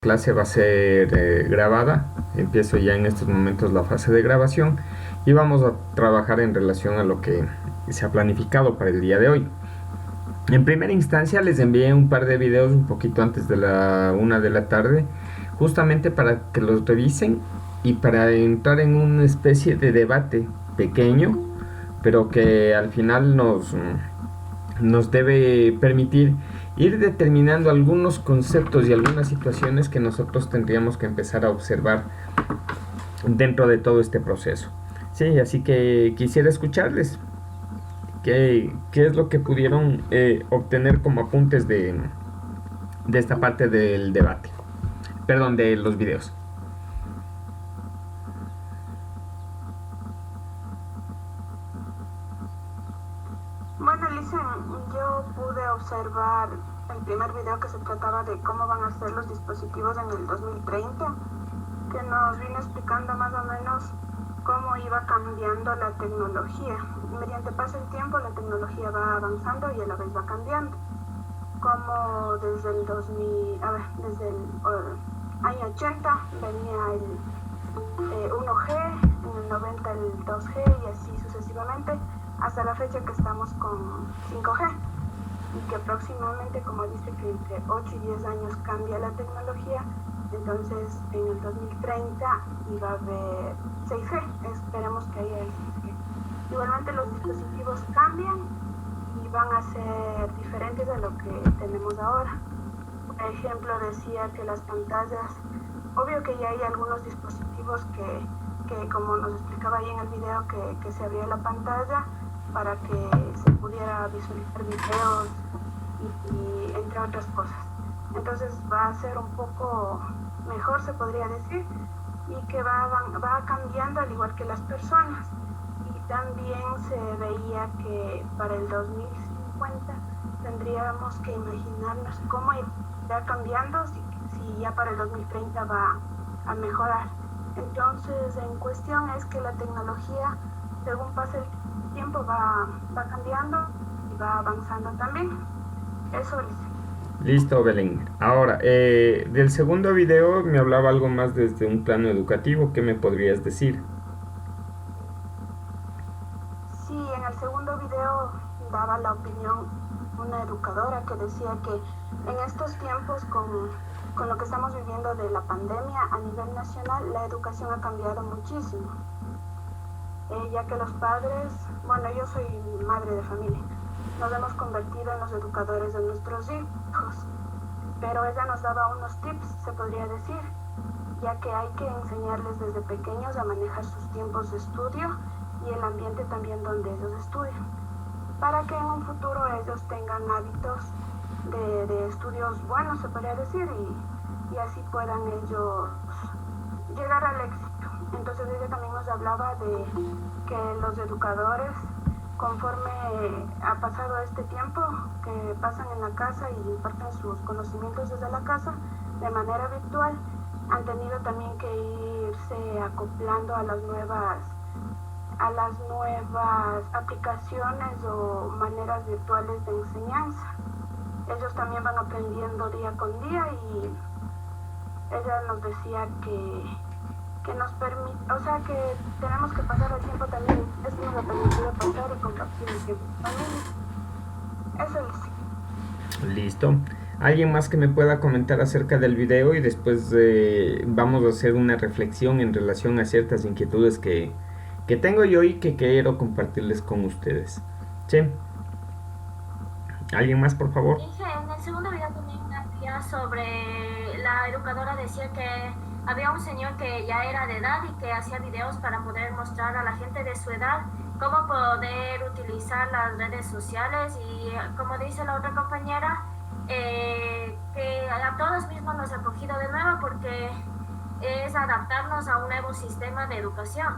Clase va a ser grabada. Empiezo ya en estos momentos la fase de grabación y vamos a trabajar en relación a lo que se ha planificado para el día de hoy. En primera instancia les envié un par de videos un poquito antes de la 1 de la tarde, justamente para que los revisen y para entrar en una especie de debate pequeño, pero que al final nos debe permitir ir determinando algunos conceptos y algunas situaciones que nosotros tendríamos que empezar a observar dentro de todo este proceso. Sí, así que quisiera escucharles qué es lo que pudieron obtener como apuntes de esta parte del debate. Perdón, de los videos. Bueno, Lisen, yo pude observar el primer video que se trataba de cómo van a ser los dispositivos en el 2030, que nos vino explicando más o menos cómo iba cambiando la tecnología. Mediante pasa el tiempo, la tecnología va avanzando y a la vez va cambiando. Como desde el 2000, desde el año 80 venía el 1G, en el 90 el 2G y así sucesivamente, hasta la fecha que estamos con 5G y que próximamente, como dice, que entre 8 y 10 años cambia la tecnología. Entonces en el 2030 iba a haber 6G, esperemos que haya el 6G. Igualmente los dispositivos cambian y van a ser diferentes a lo que tenemos ahora. Por ejemplo, decía que las pantallas, obvio que ya hay algunos dispositivos que como nos explicaba ahí en el video, que se abría la pantalla para que se pudiera visualizar videos y entre otras cosas. Entonces va a ser un poco mejor, se podría decir, y que va cambiando al igual que las personas. Y también se veía que para el 2050 tendríamos que imaginarnos cómo irá cambiando si ya para el 2030 va a mejorar. Entonces, en cuestión es que la tecnología, según pasa el tiempo, va cambiando y va avanzando también. Eso es. Listo, Belén. Ahora, del segundo video me hablaba algo más desde un plano educativo. ¿Qué me podrías decir? Sí, en el segundo video daba la opinión una educadora que decía que en estos tiempos, con lo que estamos viviendo de la pandemia a nivel nacional, la educación ha cambiado muchísimo. Ya que los padres, bueno, yo soy madre de familia, nos hemos convertido en los educadores de nuestros hijos, pero ella nos daba unos tips, se podría decir, ya que hay que enseñarles desde pequeños a manejar sus tiempos de estudio y el ambiente también donde ellos estudian, para que en un futuro ellos tengan hábitos de estudios buenos, se podría decir, y así puedan ellos llegar al éxito. Entonces ella también nos hablaba de que los educadores, conforme ha pasado este tiempo que pasan en la casa y imparten sus conocimientos desde la casa de manera virtual, han tenido también que irse acoplando a las nuevas aplicaciones o maneras virtuales de enseñanza. Ellos también van aprendiendo día con día y ella nos decía que nos permite, o sea, que tenemos que pasar el tiempo también, es nos ha permitido pasar y compartir el tiempo también. Eso es. Listo. ¿Alguien más que me pueda comentar acerca del video? Y después vamos a hacer una reflexión en relación a ciertas inquietudes que tengo yo y que quiero compartirles con ustedes. ¿Sí? ¿Alguien más, por favor? En el segundo video también había sobre, la educadora decía que había un señor que ya era de edad y que hacía videos para poder mostrar a la gente de su edad cómo poder utilizar las redes sociales y, como dice la otra compañera, que a todos mismos nos ha cogido de nuevo porque es adaptarnos a un nuevo sistema de educación.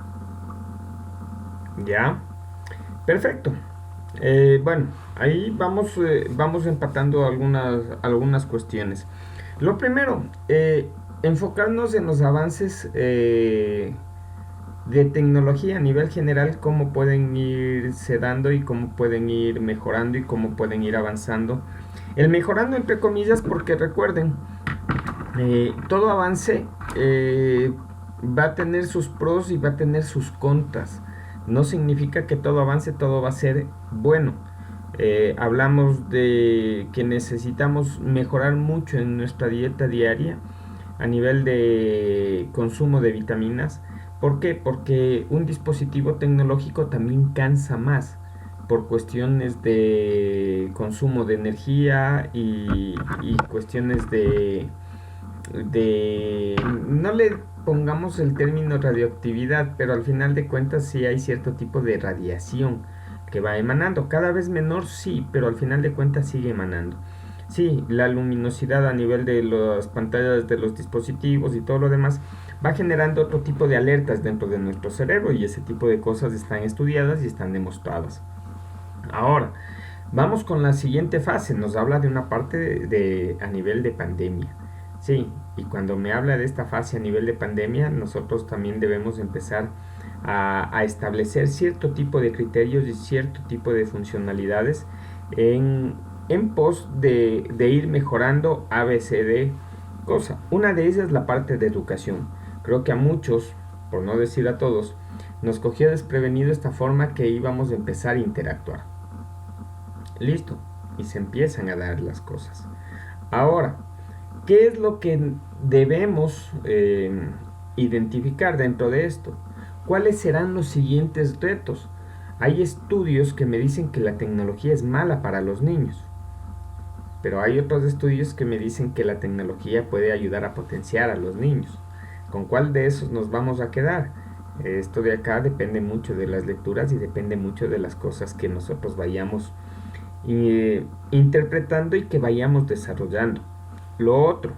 Ya, perfecto. Bueno, ahí vamos empatando algunas cuestiones. Lo primero, enfocarnos en los avances de tecnología a nivel general, cómo pueden irse dando y cómo pueden ir mejorando y cómo pueden ir avanzando. El mejorando entre comillas, porque recuerden, todo avance va a tener sus pros y va a tener sus contras. No significa que todo avance, todo va a ser bueno. Hablamos de que necesitamos mejorar mucho en nuestra dieta diaria a nivel de consumo de vitaminas. ¿Por qué? Porque un dispositivo tecnológico también cansa más por cuestiones de consumo de energía y cuestiones no le pongamos el término radioactividad, pero al final de cuentas sí hay cierto tipo de radiación que va emanando, cada vez menor sí, pero al final de cuentas sigue emanando. Sí, la luminosidad a nivel de las pantallas de los dispositivos y todo lo demás va generando otro tipo de alertas dentro de nuestro cerebro, y ese tipo de cosas están estudiadas y están demostradas. Ahora, vamos con la siguiente fase, nos habla de una parte a nivel de pandemia. Sí, y cuando me habla de esta fase a nivel de pandemia, nosotros también debemos empezar a establecer cierto tipo de criterios y cierto tipo de funcionalidades en pos de ir mejorando ABCD cosa. Una de ellas es la parte de educación. Creo que a muchos, por no decir a todos, nos cogió desprevenido esta forma que íbamos a empezar a interactuar. Listo, y se empiezan a dar las cosas. Ahora, ¿qué es lo que debemos identificar dentro de esto? ¿Cuáles serán los siguientes retos? Hay estudios que me dicen que la tecnología es mala para los niños, pero hay otros estudios que me dicen que la tecnología puede ayudar a potenciar a los niños. ¿Con cuál de esos nos vamos a quedar? Esto de acá depende mucho de las lecturas y depende mucho de las cosas que nosotros vayamos interpretando y que vayamos desarrollando. Lo otro,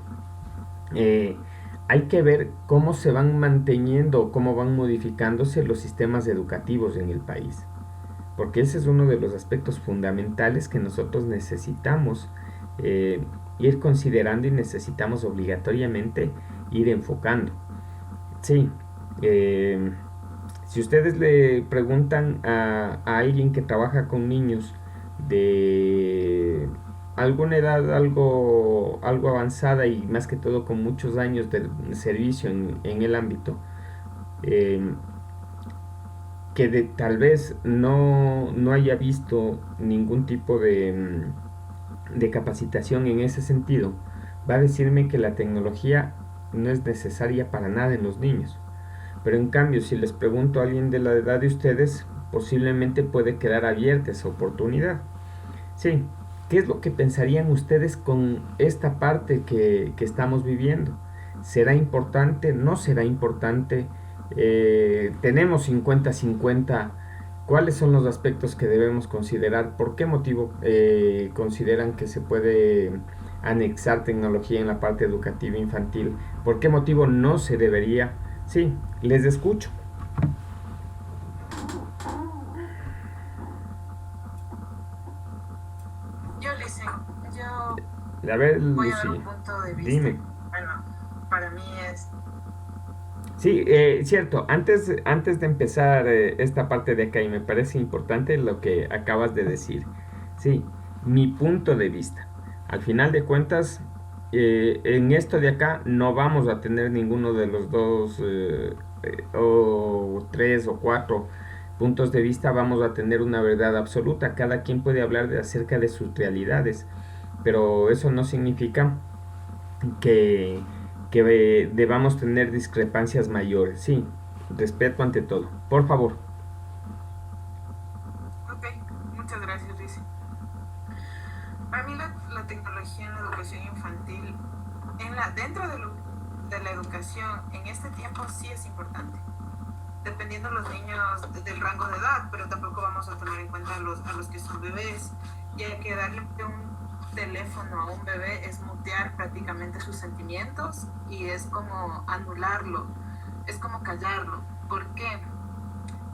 hay que ver cómo se van manteniendo, cómo van modificándose los sistemas educativos en el país, porque ese es uno de los aspectos fundamentales que nosotros necesitamos ir considerando y necesitamos obligatoriamente ir enfocando. Sí, si ustedes le preguntan a alguien que trabaja con niños de alguna edad algo avanzada y más que todo con muchos años de servicio en el ámbito, que tal vez no haya visto ningún tipo de capacitación en ese sentido, va a decirme que la tecnología no es necesaria para nada en los niños. Pero en cambio, si les pregunto a alguien de la edad de ustedes, posiblemente puede quedar abierta esa oportunidad. Sí, ¿qué es lo que pensarían ustedes con esta parte que estamos viviendo? ¿Será importante? ¿No será importante? Tenemos 50-50. ¿Cuáles son los aspectos que debemos considerar? ¿Por qué motivo consideran que se puede anexar tecnología en la parte educativa infantil? ¿Por qué motivo no se debería? Sí, les escucho. Yo A ver, voy Lucy, a dar un punto de vista. dime. Bueno, para mí es... Sí, cierto, antes de empezar esta parte de acá, y me parece importante lo que acabas de decir. Sí, mi punto de vista. Al final de cuentas, en esto de acá no vamos a tener ninguno de los dos o tres o cuatro puntos de vista, vamos a tener una verdad absoluta. Cada quien puede hablar acerca de sus realidades, pero eso no significa que debamos tener discrepancias mayores. Sí, respeto ante todo. Por favor. Ok, muchas gracias, Rizy. Para mí la tecnología en la educación infantil, dentro de la educación, en este tiempo sí es importante. Dependiendo de los niños del rango de edad, pero tampoco vamos a tomar en cuenta a los que son bebés, ya que darle un teléfono a un bebé es mutear prácticamente sus sentimientos y es como anularlo, es como callarlo. ¿Por qué?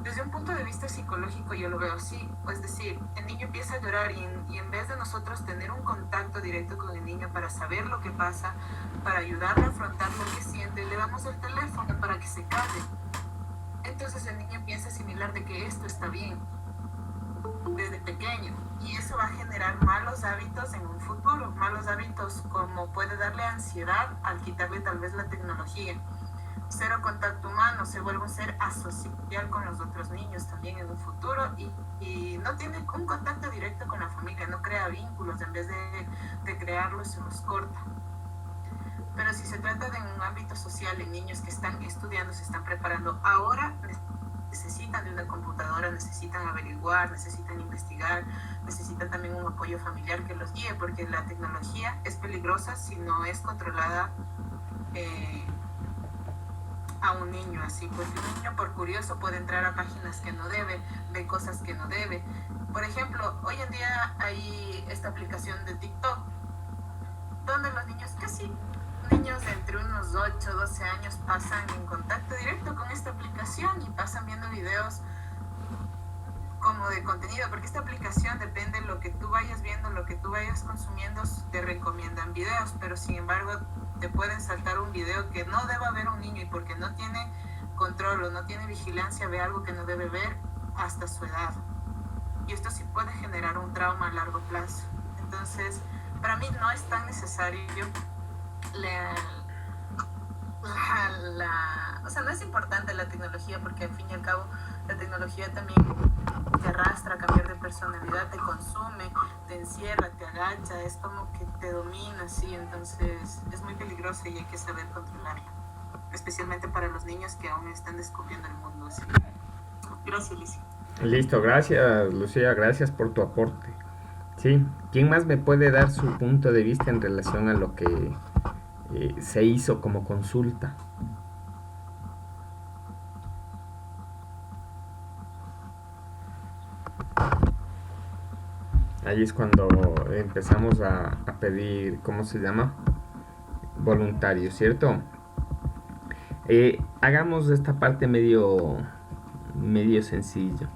Desde un punto de vista psicológico yo lo veo así, es decir, el niño empieza a llorar y en vez de nosotros tener un contacto directo con el niño para saber lo que pasa, para ayudarle a afrontar lo que siente, le damos el teléfono para que se calle. Entonces el niño empieza a asimilar de que esto está bien. desde pequeño, y eso va a generar malos hábitos en un futuro, malos hábitos como puede darle ansiedad al quitarle tal vez la tecnología. Cero contacto humano, se vuelve un ser asocial con los otros niños también en un futuro, y no tiene un contacto directo con la familia, no crea vínculos, en vez de crearlos se los corta. Pero si se trata de un ámbito social en niños que están estudiando, se están preparando ahora, necesitan de una computadora, necesitan averiguar, necesitan investigar, necesitan también un apoyo familiar que los guíe, porque la tecnología es peligrosa si no es controlada a un niño así, porque un niño por curioso puede entrar a páginas que no debe, ve cosas que no debe. Por ejemplo, hoy en día hay esta aplicación de TikTok, donde los niños, casi niños de entre unos 8 o 12 años, pasan en contacto directo con esta aplicación y pasan viendo videos como de contenido, porque esta aplicación depende de lo que tú vayas viendo, lo que tú vayas consumiendo, te recomiendan videos, pero sin embargo te pueden saltar un video que no deba ver un niño, y porque no tiene control o no tiene vigilancia, ve algo que no debe ver hasta su edad, y esto sí puede generar un trauma a largo plazo. Entonces, para mí no es tan necesario o sea, no es importante la tecnología, porque al fin y al cabo la tecnología también te arrastra a cambiar de personalidad, te consume, te encierra, te agacha, es como que te domina, sí. Entonces es muy peligrosa y hay que saber controlarla, especialmente para los niños que aún están descubriendo el mundo, sí. Gracias, Lizy. Listo, gracias Lucía, gracias por tu aporte. Sí, ¿quién más me puede dar su punto de vista en relación a lo que se hizo como consulta? Ahí es cuando empezamos a pedir, ¿cómo se llama? Voluntarios, ¿cierto? Hagamos esta parte medio sencillo.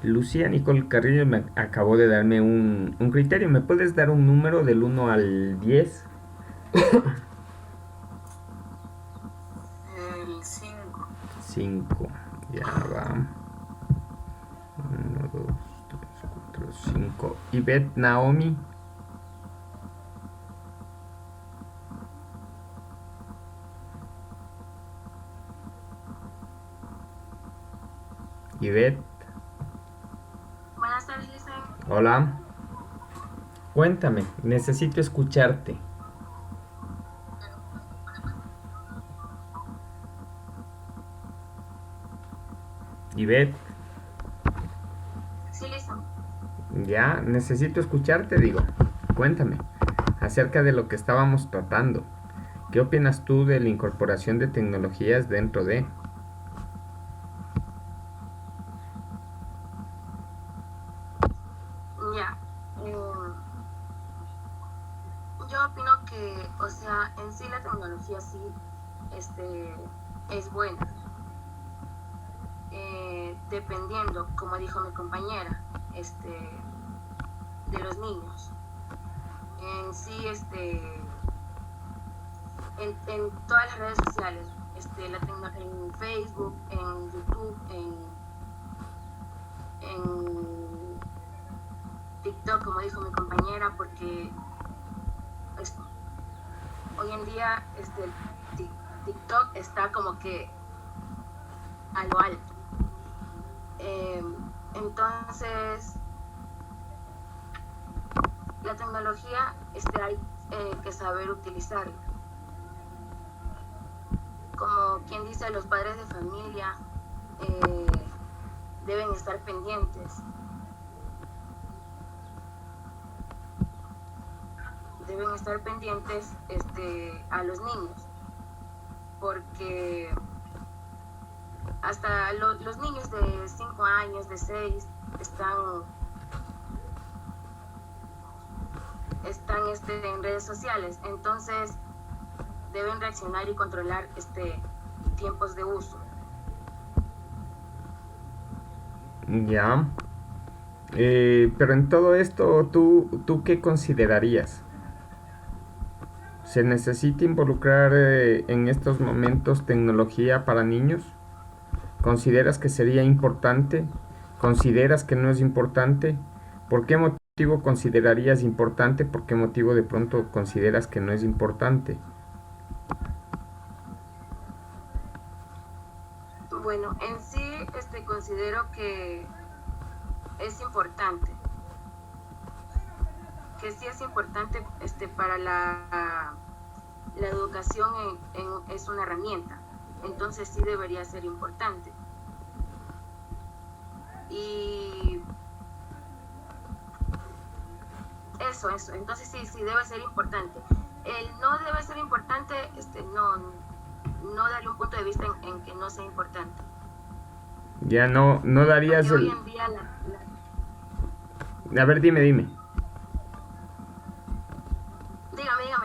Lucía Nicole Carrillo me acabó de darme un criterio. ¿Me puedes dar un número del 1 al 10? El 5. 5. Ya va. 1, 2, 3, 4, 5. Ivette Naomi. Ivette. Buenas tardes, Lisa. Hola. Cuéntame, necesito escucharte. Ivette. Sí, Lisa. Ya, necesito escucharte, digo. Cuéntame acerca de lo que estábamos tratando. ¿Qué opinas tú de la incorporación de tecnologías dentro de? Ya. Yo opino que, o sea, en sí la tecnología sí es buena. Dependiendo, como dijo mi compañera, de los niños. En sí, en todas las redes sociales, en Facebook, en YouTube, en TikTok, como dijo mi compañera, porque hoy en día TikTok está como que a lo alto. Entonces, la tecnología hay que saber utilizarla. Como quien dice, los padres de familia deben estar pendientes. Deben estar pendientes a los niños, porque hasta los niños de 5 años, de 6, están en redes sociales, entonces deben reaccionar y controlar tiempos de uso. Ya. Pero en todo esto, ¿tú qué considerarías? ¿Se necesita involucrar en estos momentos tecnología para niños? ¿Consideras que sería importante ¿Consideras que no es importante? ¿Por qué motivo considerarías importante? ¿Por qué motivo de pronto consideras que no es importante? Bueno, en sí considero que es importante, que sí es importante para la educación es una herramienta, entonces sí debería ser importante. Y eso, entonces sí debe ser importante. El no debe ser importante, no darle un punto de vista en que no sea importante. Ya no darías Porque el... hoy en día A ver, dime. Dígame,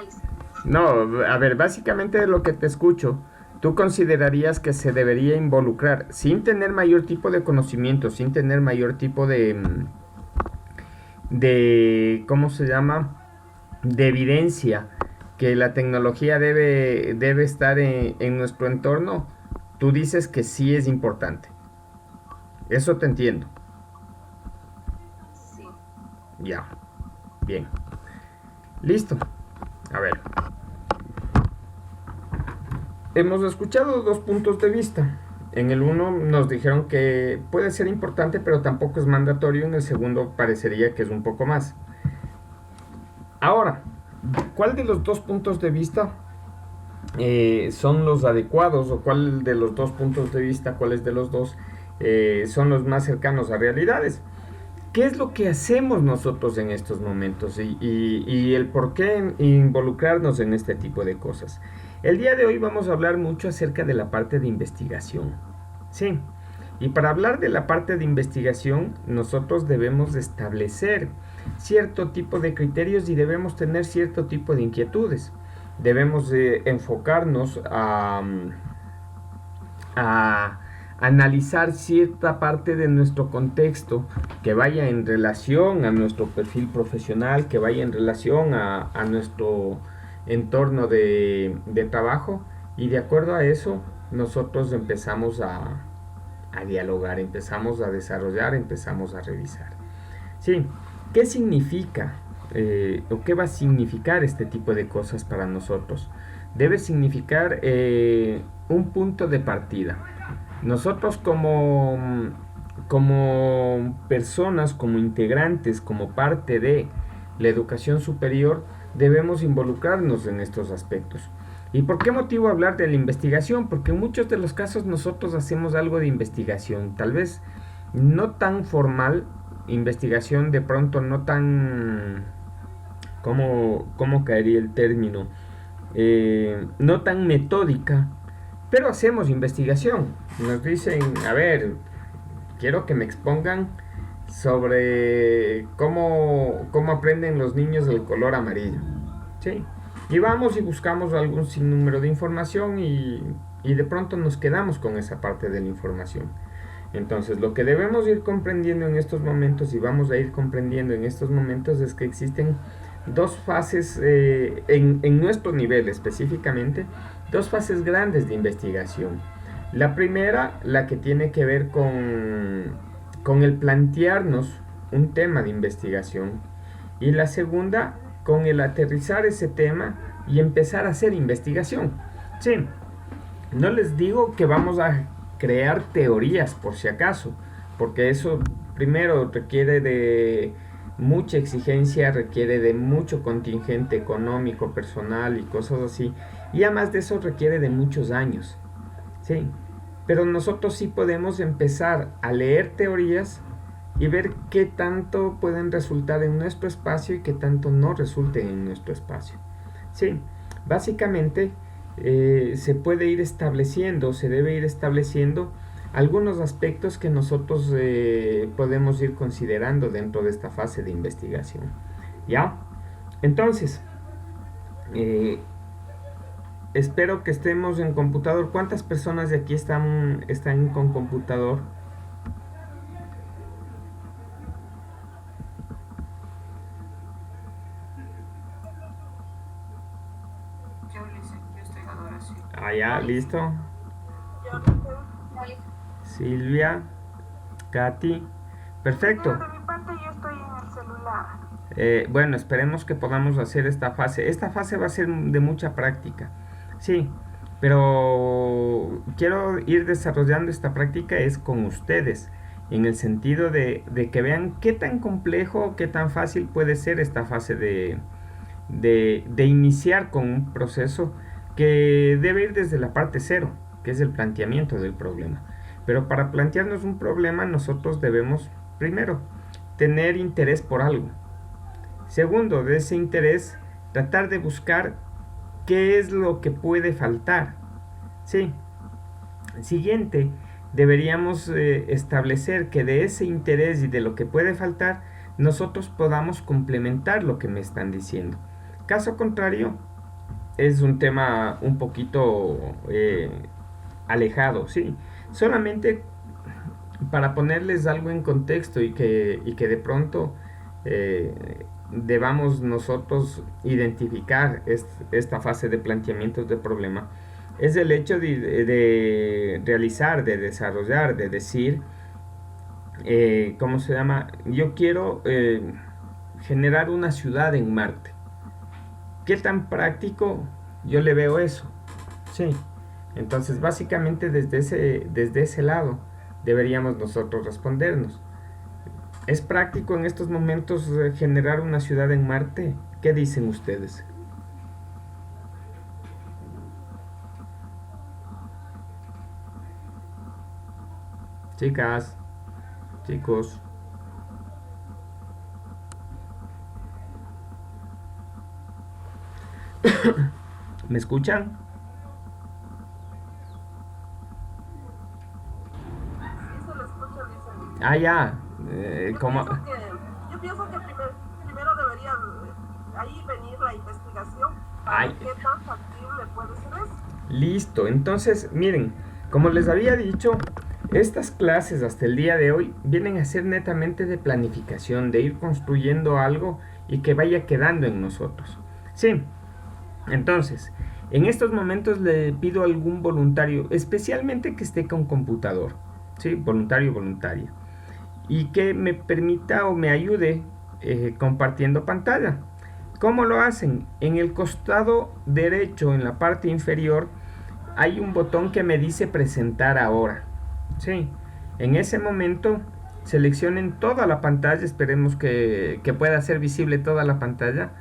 Liz. No, a ver, básicamente de lo que te escucho, tú considerarías que se debería involucrar, sin tener mayor tipo de conocimiento, sin tener mayor tipo ¿cómo se llama? De evidencia, que la tecnología debe estar en nuestro entorno. Tú dices que sí es importante. Eso te entiendo. Sí. Ya. Bien. Listo. A ver. Hemos escuchado dos puntos de vista. En el uno nos dijeron que puede ser importante, pero tampoco es mandatorio. En el segundo parecería que es un poco más. Ahora, ¿cuál de los dos puntos de vista son los adecuados? ¿O cuál de los dos puntos de vista, cuáles de los dos son los más cercanos a realidades? ¿Qué es lo que hacemos nosotros en estos momentos y el por qué involucrarnos en este tipo de cosas? El día de hoy vamos a hablar mucho acerca de la parte de investigación. Sí, y para hablar de la parte de investigación, nosotros debemos establecer cierto tipo de criterios y debemos tener cierto tipo de inquietudes. Debemos enfocarnos a analizar cierta parte de nuestro contexto que vaya en relación a nuestro perfil profesional, que vaya en relación a nuestro entorno de trabajo, y de acuerdo a eso nosotros empezamos a dialogar, empezamos a desarrollar, empezamos a revisar. Sí, ¿qué significa o qué va a significar este tipo de cosas para nosotros? Debe significar un punto de partida. Nosotros como personas, como integrantes, como parte de la educación superior, debemos involucrarnos en estos aspectos. ¿Y por qué motivo hablar de la investigación? Porque en muchos de los casos nosotros hacemos algo de investigación, tal vez no tan formal, investigación de pronto no tan... ¿Cómo caería el término? No tan metódica, pero hacemos investigación. Nos dicen, a ver, quiero que me expongan sobre cómo aprenden los niños el color amarillo. ¿Sí? Y vamos y buscamos algún sinnúmero de información y de pronto nos quedamos con esa parte de la información. Entonces, lo que debemos ir comprendiendo en estos momentos, y vamos a ir comprendiendo en estos momentos, es que existen dos fases, en nuestro nivel específicamente, dos fases grandes de investigación. La primera, la que tiene que ver con el plantearnos un tema de investigación, y la segunda, con el aterrizar ese tema y empezar a hacer investigación. Sí, no les digo que vamos a crear teorías por si acaso, porque eso primero requiere de mucha exigencia, requiere de mucho contingente económico, personal y cosas así, y además de eso requiere de muchos años. Sí, pero nosotros sí podemos empezar a leer teorías y ver qué tanto pueden resultar en nuestro espacio y qué tanto no resulten en nuestro espacio. Sí, básicamente se puede ir estableciendo, se debe ir estableciendo algunos aspectos que nosotros podemos ir considerando dentro de esta fase de investigación. ¿Ya? Entonces, espero que estemos en computador. ¿Cuántas personas de aquí están con computador? Yo estoy en adoración. Ah, ya, listo. Yo no sé. Silvia, Katy, Perfecto. De mi parte yo estoy en el celular. Bueno, esperemos que podamos hacer esta fase. Esta fase va a ser de mucha práctica. Sí, pero quiero ir desarrollando esta práctica es con ustedes, en el sentido de que vean qué tan complejo, qué tan fácil puede ser esta fase de iniciar con un proceso que debe ir desde la parte cero, que es el planteamiento del problema. Pero para plantearnos un problema nosotros debemos, primero, tener interés por algo. Segundo, de ese interés, tratar de buscar qué es lo que puede faltar. Sí. Siguiente, deberíamos establecer que de ese interés y de lo que puede faltar, nosotros podamos complementar lo que me están diciendo. Caso contrario, es un tema un poquito alejado, ¿sí? Solamente para ponerles algo en contexto y que de pronto debamos nosotros identificar esta fase de planteamientos de problema, es el hecho de realizar, de desarrollar, de decir, ¿cómo se llama? Yo quiero generar una ciudad en Marte. ¿Qué tan práctico yo le veo eso? Sí. Entonces, básicamente desde ese lado deberíamos nosotros respondernos. ¿Es práctico en estos momentos generar una ciudad en Marte? ¿Qué dicen ustedes? Chicas, chicos. ¿Me escuchan? Sí, se lo escucha, dicen. Ah, ya. ¿Cómo? Yo pienso que primero debería ahí venir la investigación para Ay. ver qué tan factible puede ser eso. Listo. Entonces, miren, como les había dicho, estas clases hasta el día de hoy vienen a ser netamente de planificación, de ir construyendo algo y que vaya quedando en nosotros. Sí. Entonces, en estos momentos le pido a algún voluntario, especialmente que esté con computador, ¿sí? Voluntario o voluntaria, y que me permita o me ayude compartiendo pantalla. ¿Cómo lo hacen? En el costado derecho, en la parte inferior, hay un botón que me dice presentar ahora. Sí, en ese momento seleccionen toda la pantalla, esperemos que pueda ser visible toda la pantalla.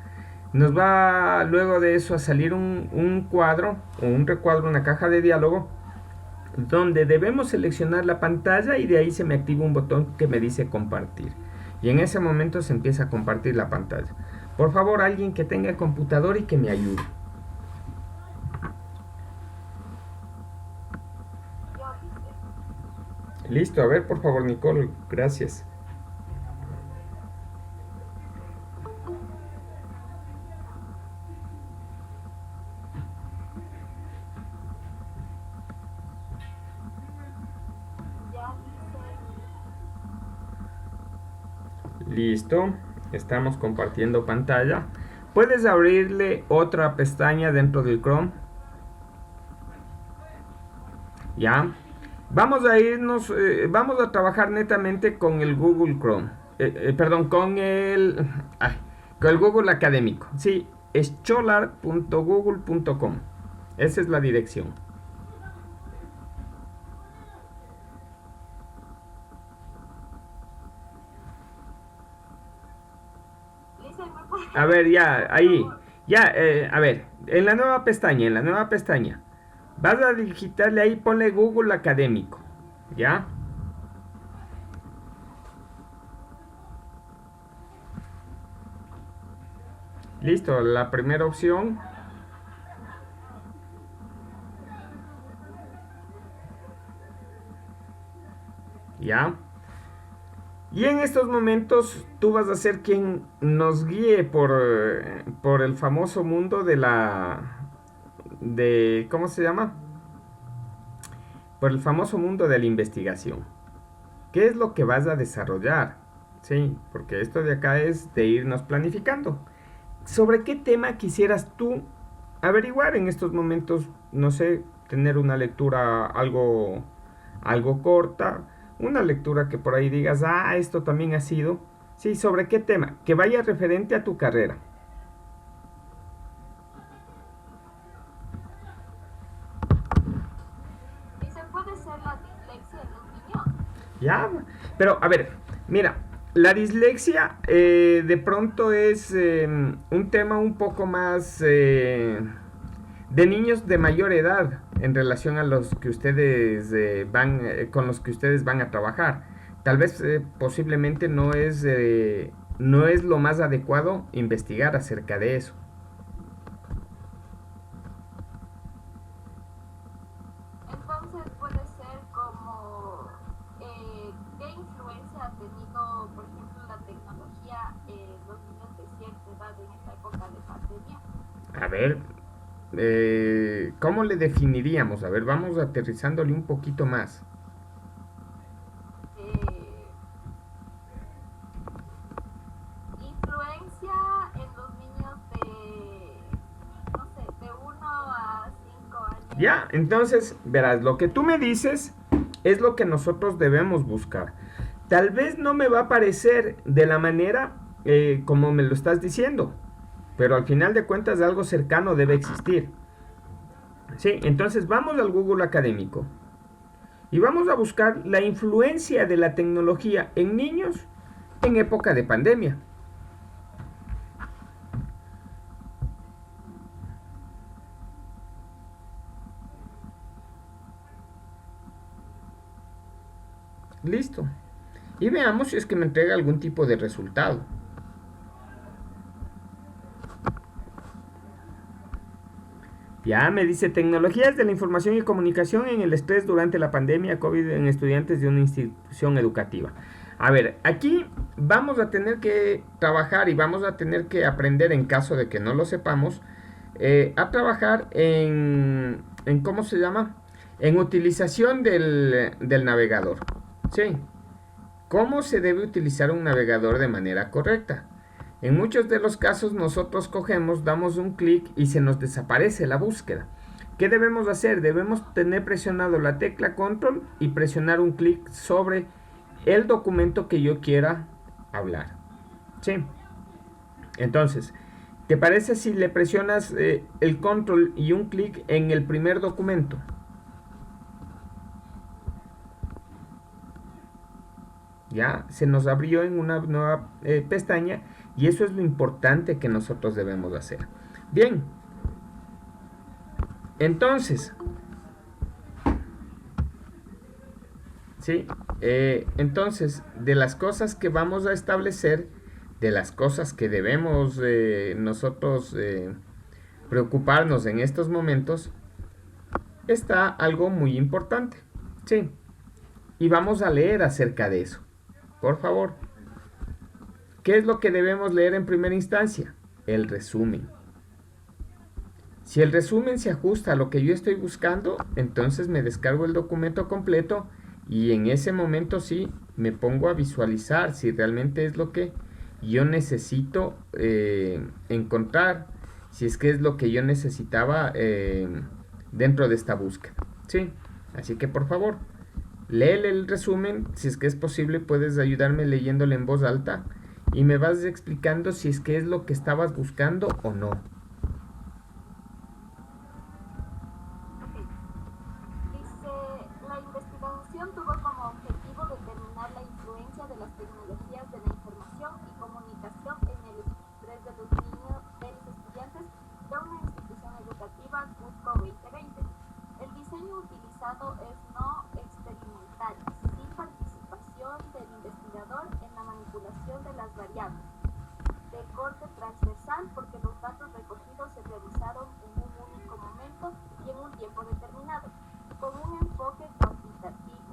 Nos va luego de eso a salir un cuadro o un recuadro, una caja de diálogo, donde debemos seleccionar la pantalla y de ahí se me activa un botón que me dice compartir. Y en ese momento se empieza a compartir la pantalla. Por favor, alguien que tenga computador y que me ayude. Listo, a ver por favor, Nicole, gracias. Listo, estamos compartiendo pantalla. ¿Puedes abrirle otra pestaña dentro del Chrome? Ya. Vamos a irnos, vamos a trabajar netamente con el Google Chrome. Perdón, con el Google Académico. Sí, scholar.google.com. Esa es la dirección. A ver, ya, ahí. Ya, a ver, en la nueva pestaña. Vas a digitarle ahí, ponle Google Académico. ¿Ya? Listo, la primera opción. ¿Ya? Y en estos momentos tú vas a ser quien nos guíe por el famoso mundo ¿cómo se llama? Por el famoso mundo de la investigación. ¿Qué es lo que vas a desarrollar? Sí, porque esto de acá es de irnos planificando. ¿Sobre qué tema quisieras tú averiguar en estos momentos? No sé, tener una lectura algo corta, una lectura que por ahí digas, esto también ha sido, sí, ¿sobre qué tema? Que vaya referente a tu carrera. ¿Y se puede ser la dislexia en los niños? Ya, pero a ver, mira, la dislexia de pronto es un tema un poco más de niños de mayor edad en relación a los que ustedes con los que ustedes van a trabajar. Tal vez posiblemente no es lo más adecuado investigar acerca de eso. Entonces puede ser como qué influencia ha tenido, por ejemplo, la tecnología en los niños de cierta edad en esta época de pandemia. A ver, ¿cómo le definiríamos? A ver, vamos aterrizándole un poquito más. Influencia en los niños de, no sé, de 1 a 5 años. Ya, entonces, verás, lo que tú me dices es lo que nosotros debemos buscar. Tal vez no me va a parecer de la manera como me lo estás diciendo, pero al final de cuentas algo cercano debe existir. Sí, entonces vamos al Google académico y vamos a buscar la influencia de la tecnología en niños en época de pandemia. Listo. Y veamos si es que me entrega algún tipo de resultado. Ya me dice tecnologías de la información y comunicación en el estrés durante la pandemia COVID en estudiantes de una institución educativa. A ver, aquí vamos a tener que trabajar y vamos a tener que aprender, en caso de que no lo sepamos, a trabajar en ¿cómo se llama? En utilización del navegador. Sí. ¿Cómo se debe utilizar un navegador de manera correcta? En muchos de los casos nosotros cogemos, damos un clic y se nos desaparece la búsqueda. ¿Qué debemos hacer? Debemos tener presionado la tecla control y presionar un clic sobre el documento que yo quiera hablar. ¿Sí? Entonces, ¿te parece si le presionas el control y un clic en el primer documento? Ya se nos abrió en una nueva pestaña y eso es lo importante que nosotros debemos hacer. Bien, entonces, ¿sí? Entonces, de las cosas que vamos a establecer, de las cosas que debemos nosotros preocuparnos en estos momentos, está algo muy importante. Sí, y vamos a leer acerca de eso. Por favor. ¿Qué es lo que debemos leer en primera instancia? El resumen. Si el resumen se ajusta a lo que yo estoy buscando, entonces me descargo el documento completo y en ese momento sí me pongo a visualizar si realmente es lo que yo necesito encontrar, si es que es lo que yo necesitaba dentro de esta búsqueda. ¿Sí? Así que por favor, léele el resumen, si es que es posible puedes ayudarme leyéndolo en voz alta y me vas explicando si es que es lo que estabas buscando o no. Dice, la investigación tuvo como objetivo determinar la influencia de las tecnologías de la información y comunicación en el estrés de los niños, de los estudiantes de una institución educativa Cusco 2020. El diseño utilizado es no experimental, sin participación del investigador en la manipulación de las variables, de corte transversal porque los datos recogidos se realizaron en un único momento y en un tiempo determinado, con un enfoque cuantitativo.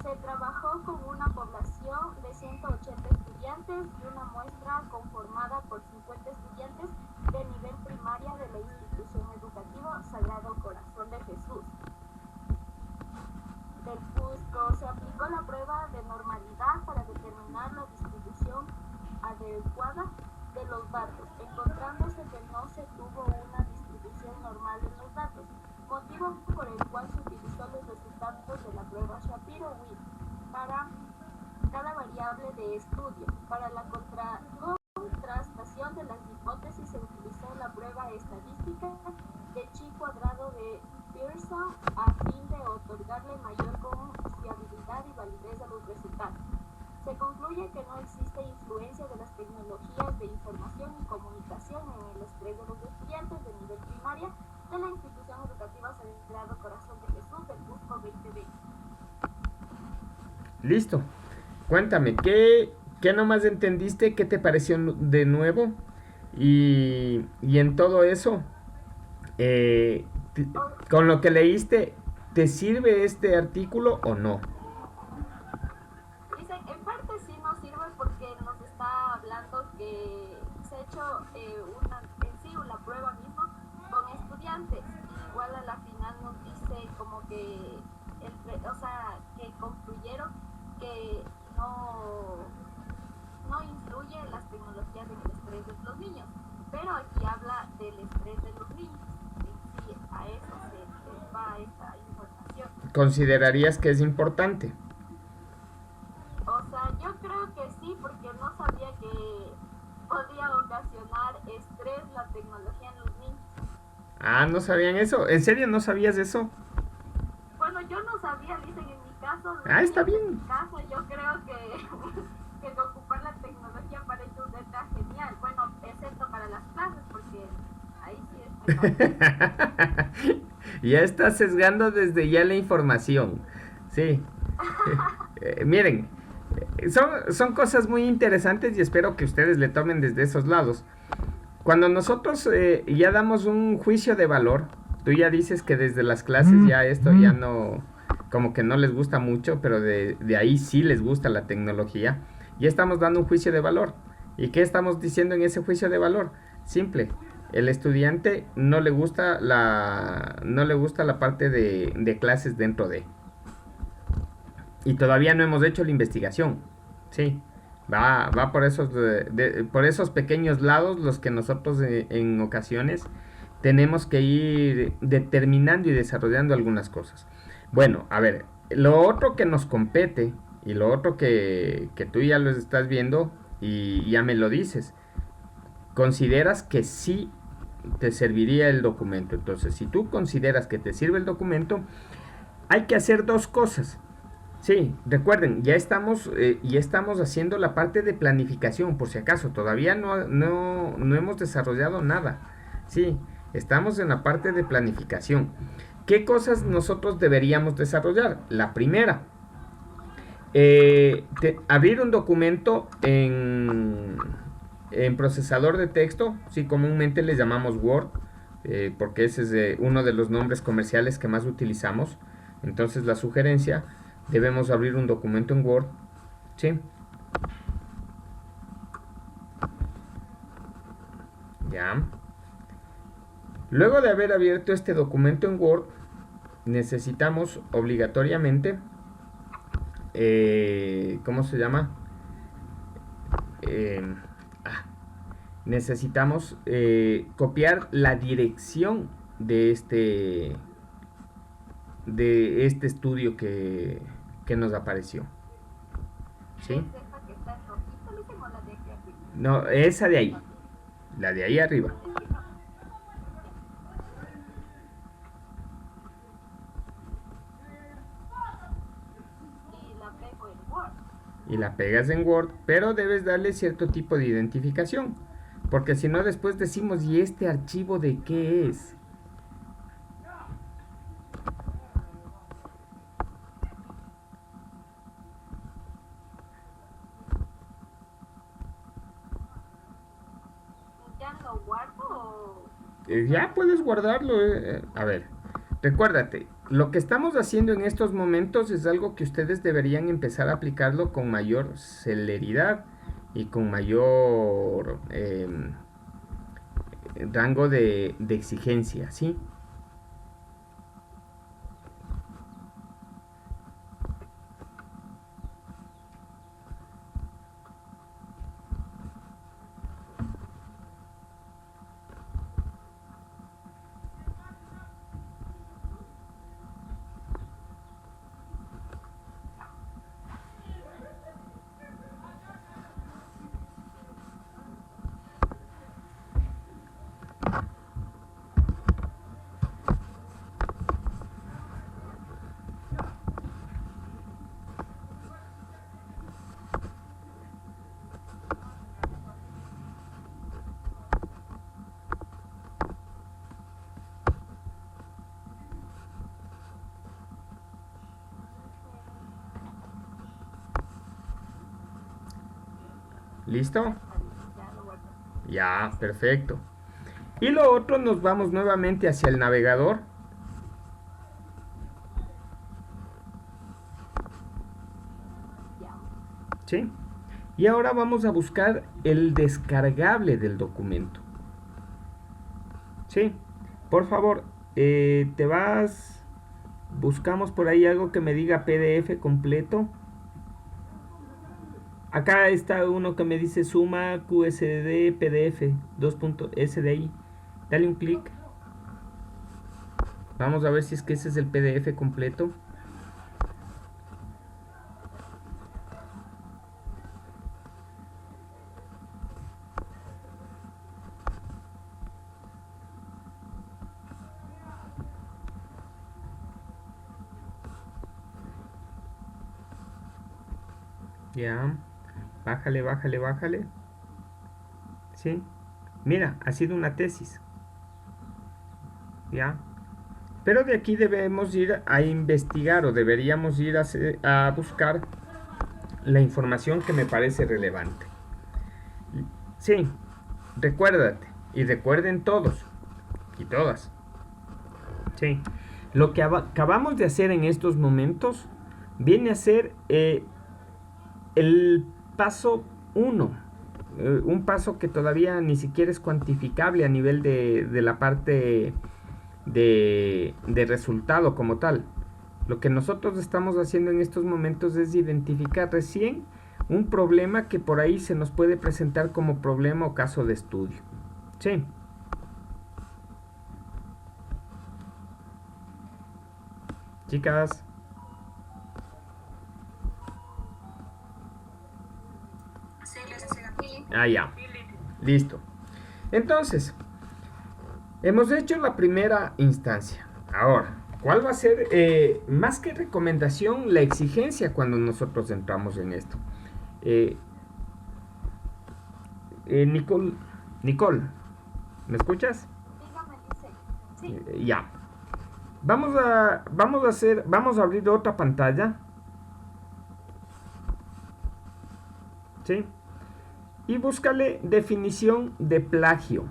Se trabajó con una población de 180 estudiantes y una muestra conformada por 50 estudiantes de nivel primaria de la institución educativa Sagrado Corazón de Jesús del Cusco. Se aplicó la prueba de normalidad para determinar la distribución adecuada de los datos, encontrándose que no se tuvo una distribución normal en los datos, motivo por el cual se utilizó los resultados prueba Shapiro-Wilk para cada variable de estudio. Para la contrastación de las hipótesis se utilizó la prueba estadística de chi cuadrado de Pearson a fin de otorgarle mayor confiabilidad y validez a los resultados. Se concluye que no existe influencia de las tecnologías de información y comunicación en el estrés de los estudiantes de nivel primaria de la institución educativa Sagrado Corazón de Jesús del Cusco 2020. Listo. Cuéntame, ¿qué nomás entendiste? ¿Qué te pareció de nuevo? Y en todo eso, con lo que leíste, ¿te sirve este artículo o no? Dicen, en parte sí nos sirve porque nos está hablando que se ha hecho una prueba mismo con estudiantes. Igual a la final nos dice como que, que concluyeron que no influye en las tecnologías en el estrés de los niños, pero aquí habla del estrés de los niños. Y sí, a eso se va esta información. ¿Considerarías que es importante? O sea, yo creo que sí, porque no sabía que podía ocasionar estrés la tecnología en los niños. Ah, ¿no sabían eso? ¿En serio no sabías eso? Bueno, yo no sabía, dicen en mi caso. Ah, está bien. En mi caso, yo creo que el ocupar la tecnología para ellos está genial. Bueno, excepto para las clases, porque ahí sí está. Ya está sesgando desde ya la información. Sí. Miren, son cosas muy interesantes y espero que ustedes le tomen desde esos lados. Cuando nosotros ya damos un juicio de valor, tú ya dices que desde las clases ya esto ya no, como que no les gusta mucho, pero de ahí sí les gusta la tecnología. Ya estamos dando un juicio de valor. ¿Y qué estamos diciendo en ese juicio de valor? Simple. El estudiante no le gusta la parte de clases dentro de. Y todavía no hemos hecho la investigación. Sí. Va por esos pequeños lados los que nosotros en ocasiones tenemos que ir determinando y desarrollando algunas cosas. Bueno, a ver, lo otro que nos compete y lo otro que tú ya lo estás viendo y ya me lo dices, consideras que sí te serviría el documento. Entonces, si tú consideras que te sirve el documento, hay que hacer dos cosas. Sí, recuerden, ya estamos haciendo la parte de planificación, por si acaso, todavía no hemos desarrollado nada. Sí, estamos en la parte de planificación. ¿Qué cosas nosotros deberíamos desarrollar? La primera, abrir un documento en procesador de texto, sí, comúnmente le llamamos Word, porque ese es uno de los nombres comerciales que más utilizamos. Entonces la sugerencia, debemos abrir un documento en Word, ¿sí? Ya. Luego de haber abierto este documento en Word, necesitamos obligatoriamente, ¿cómo se llama? Necesitamos copiar la dirección de este estudio que nos apareció. ¿Sí? ¿Es esta que está en rojito, dicen, o la de aquí arriba? No, esa de ahí. La de ahí arriba. Y la pego en Word. Y la pegas en Word, pero debes darle cierto tipo de identificación. Porque si no, después decimos, ¿y este archivo de qué es? ¿Ya lo guardo o...? Ya puedes guardarlo. A ver, recuérdate, lo que estamos haciendo en estos momentos es algo que ustedes deberían empezar a aplicarlo con mayor celeridad y con mayor rango de exigencia, ¿sí? ¿Listo? Ya lo guardo. Ya, perfecto. Y lo otro, nos vamos nuevamente hacia el navegador. Ya. ¿Sí? Y ahora vamos a buscar el descargable del documento. ¿Sí? Por favor, te vas... Buscamos por ahí algo que me diga PDF completo. Acá está uno que me dice suma QSD PDF 2.SDI. Dale un clic. Vamos a ver si es que ese es el PDF completo. Ya. Bájale, bájale, bájale. ¿Sí? Mira, ha sido una tesis. ¿Ya? Pero de aquí debemos ir a investigar o deberíamos ir a buscar la información que me parece relevante. Sí, recuérdate. Y recuerden todos y todas. Sí. Lo que acabamos de hacer en estos momentos viene a ser el paso 1. Un paso que todavía ni siquiera es cuantificable a nivel de la parte de resultado como tal. Lo que nosotros estamos haciendo en estos momentos es identificar recién un problema que por ahí se nos puede presentar como problema o caso de estudio. Sí. Chicas. Ah, ya. Listo. Entonces, hemos hecho la primera instancia. Ahora, ¿cuál va a ser, más que recomendación, la exigencia cuando nosotros entramos en esto? Nicole, ¿me escuchas? Dígame, dice. Sí. Ya. Vamos a abrir otra pantalla. ¿Sí? Y búscale definición de plagio.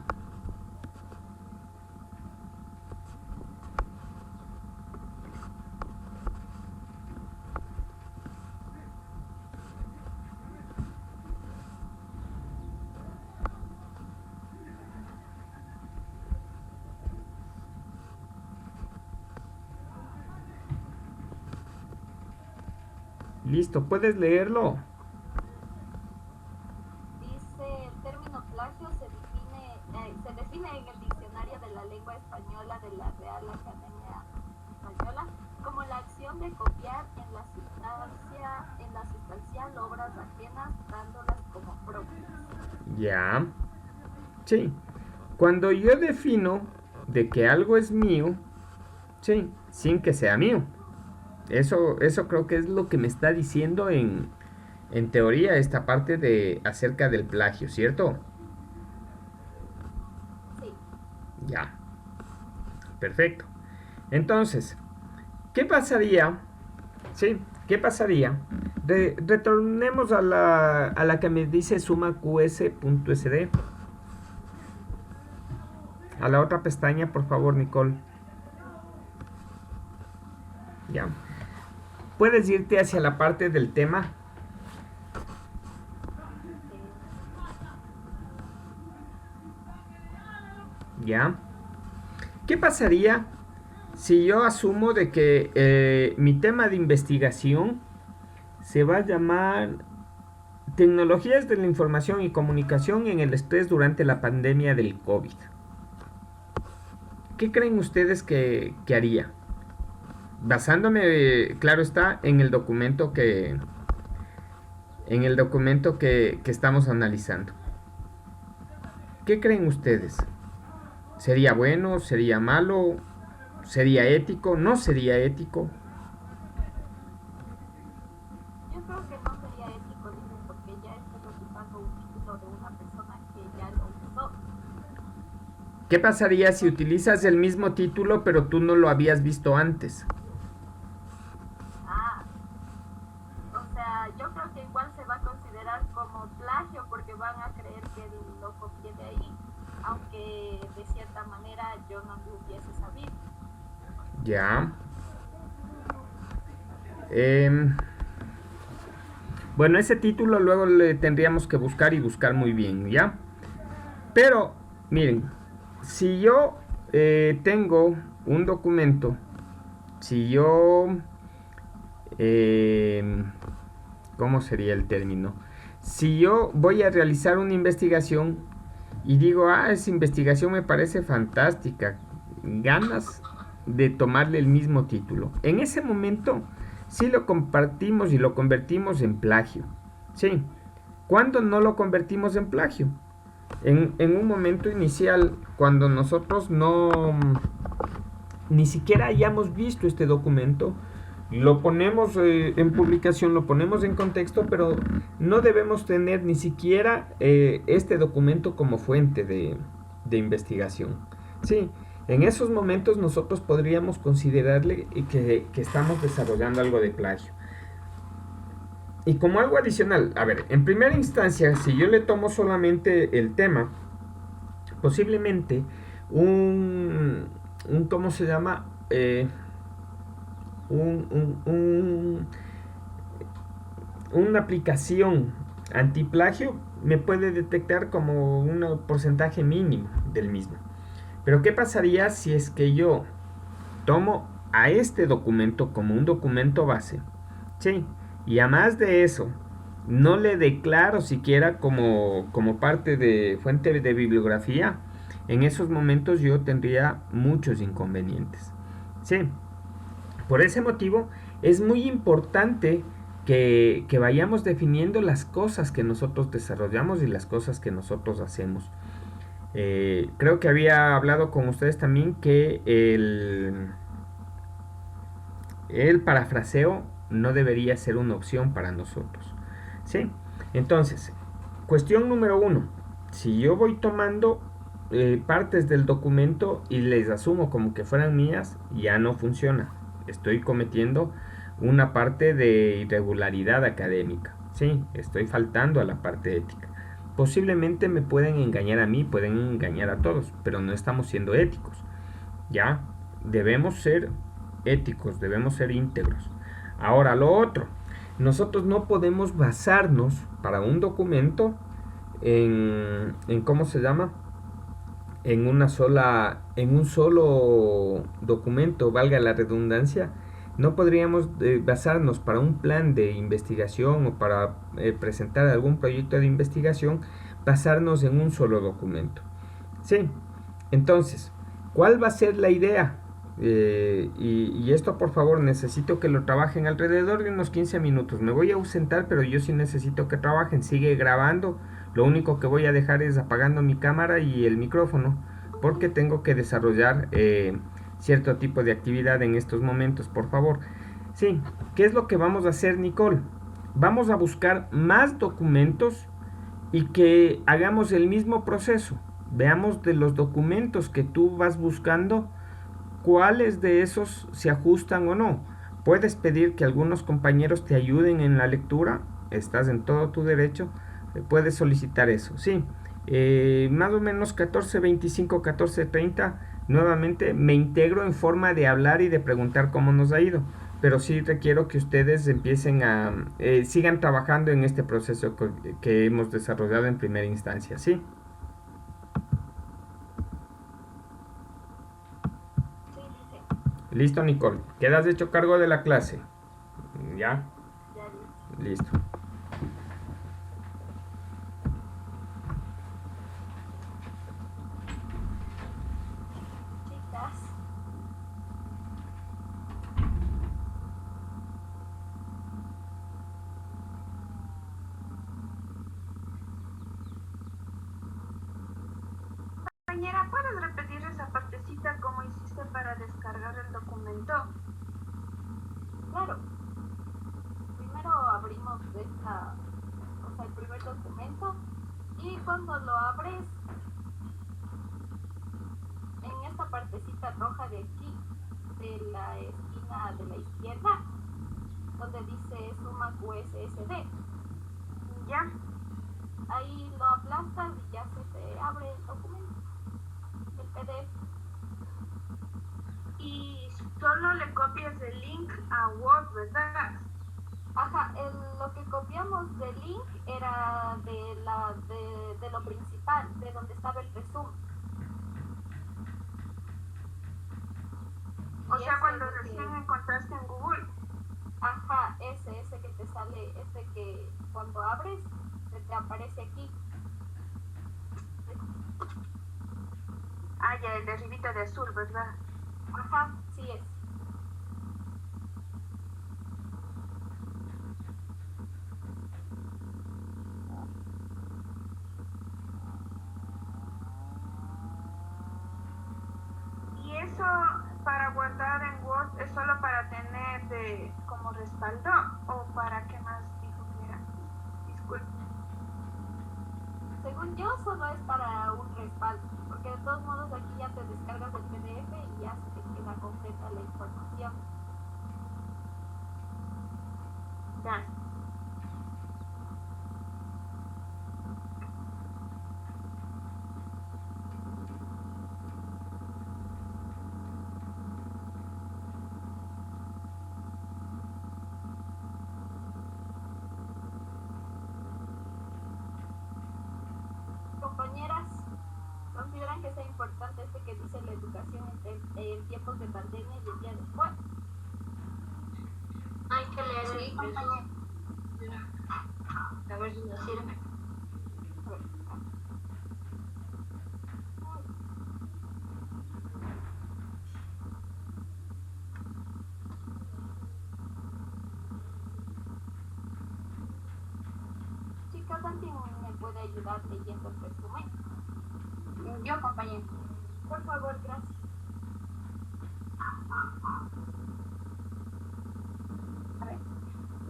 Listo, ¿puedes leerlo? Dice, el término plagio se define en el diccionario de la lengua española de la Real Academia Española como la acción de copiar en la sustancial obras ajenas dándolas como propias. Ya. Sí. Cuando yo defino de que algo es mío, sí, sin que sea mío. Eso creo que es lo que me está diciendo en teoría esta parte de acerca del plagio, ¿cierto? Sí. Ya. Perfecto. Entonces, ¿qué pasaría? Sí, ¿qué pasaría? Retornemos a la que me dice suma qs.sd. A la otra pestaña, por favor, Nicole. Ya. Puedes irte hacia la parte del tema. Ya. ¿Qué pasaría si yo asumo de que mi tema de investigación se va a llamar Tecnologías de la Información y Comunicación en el estrés durante la pandemia del COVID? ¿Qué creen ustedes que haría? Basándome, claro está, en el documento que estamos analizando. ¿Qué creen ustedes? ¿Sería bueno? ¿Sería malo? ¿Sería ético? ¿No sería ético? Yo creo que no sería ético, dice, porque ya estás ocupando un título de una persona que ya lo usó. ¿Qué pasaría si utilizas el mismo título pero tú no lo habías visto antes? O sea, yo creo que igual se va a considerar como plagio plagio porque van a creer que lo copié de ahí, aunque de cierta manera yo no lo hubiese sabido. Ya. Bueno, ese título luego le tendríamos que buscar y buscar muy bien, ¿ya? Pero, miren, si yo tengo un documento, si yo... ¿cómo sería el término? Si yo voy a realizar una investigación y digo, esa investigación me parece fantástica, ganas de tomarle el mismo título. En ese momento, sí lo compartimos y lo convertimos en plagio. Sí. ¿Cuándo no lo convertimos en plagio? En un momento inicial, cuando nosotros ni siquiera hayamos visto este documento, lo ponemos en publicación, lo ponemos en contexto, pero no debemos tener ni siquiera este documento como fuente de investigación. Sí, en esos momentos nosotros podríamos considerarle que estamos desarrollando algo de plagio. Y como algo adicional, a ver, en primera instancia, si yo le tomo solamente el tema, posiblemente ¿cómo se llama? Una aplicación antiplagio me puede detectar como un porcentaje mínimo del mismo. Pero ¿qué pasaría si es que yo tomo a este documento como un documento base? Sí, y además de eso, no le declaro siquiera como parte de fuente de bibliografía. En esos momentos yo tendría muchos inconvenientes. Sí, por ese motivo es muy importante que vayamos definiendo las cosas que nosotros desarrollamos y las cosas que nosotros hacemos. Creo que había hablado con ustedes también que el parafraseo no debería ser una opción para nosotros. ¿Sí? Entonces, cuestión número 1. Si yo voy tomando partes del documento y les asumo como que fueran mías, ya no funciona. Estoy cometiendo una parte de irregularidad académica. Sí, estoy faltando a la parte ética. Posiblemente me pueden engañar a mí, pueden engañar a todos, pero no estamos siendo éticos. Ya, debemos ser éticos, debemos ser íntegros. Ahora, lo otro, nosotros no podemos basarnos para un documento en ¿cómo se llama? En un solo documento, valga la redundancia. No podríamos basarnos para un plan de investigación o para presentar algún proyecto de investigación, basarnos en un solo documento. Sí, entonces, ¿cuál va a ser la idea? Y esto por favor necesito que lo trabajen alrededor de unos 15 minutos. Me voy a ausentar, pero yo sí necesito que trabajen. Sigue grabando. Lo único que voy a dejar es apagando mi cámara y el micrófono, porque tengo que desarrollar cierto tipo de actividad en estos momentos, por favor. Sí, ¿qué es lo que vamos a hacer, Nicole? Vamos a buscar más documentos y que hagamos el mismo proceso. Veamos de los documentos que tú vas buscando, cuáles de esos se ajustan o no. Puedes pedir que algunos compañeros te ayuden en la lectura, estás en todo tu derecho, puedes solicitar eso, sí. Más o menos 14:25, 14:30, nuevamente me integro en forma de hablar y de preguntar cómo nos ha ido, pero sí requiero que ustedes empiecen sigan trabajando en este proceso que hemos desarrollado en primera instancia, ¿sí? Listo, Nicole. Quedas hecho cargo de la clase. ¿Ya? Ya Listo. chicas, Compañera, ¿puedes repetir esa partecita cómo hiciste para descargar el documento? claro. Primero abrimos el primer documento, y cuando lo abres, en esta partecita roja de aquí, de la esquina de la izquierda, donde dice suma QSSD, ¿Ya? ahí lo aplastas y ya se te abre el documento, el PDF. Y solo le copias el link a Word, ¿verdad? Ajá, lo que copiamos del link era de lo principal, de donde estaba el resumen. O Y sea, ese cuando es el recién que- encontraste en Google. Ajá, ese que te sale, ese que cuando abres se te aparece aquí. Ah, ya, el de arribita de azul, ¿verdad? Ajá, sí es. Y eso para guardar en Word es solo para tener como respaldo o para qué más dijo que era. Disculpe. Según yo, solo es para un respaldo, porque de todos modos aquí ya te descargas el PDF y ya se te queda completa la información. Ya. Compañeras, ¿consideran que sea importante que dice la educación en tiempos de pandemia y el día después? Hay que leer Sí, el compañera. a ver si nos sirve. A ver, chicas, ¿alguien me puede ayudar leyendo el resumen? Yo, compañero. Por favor, gracias. A ver,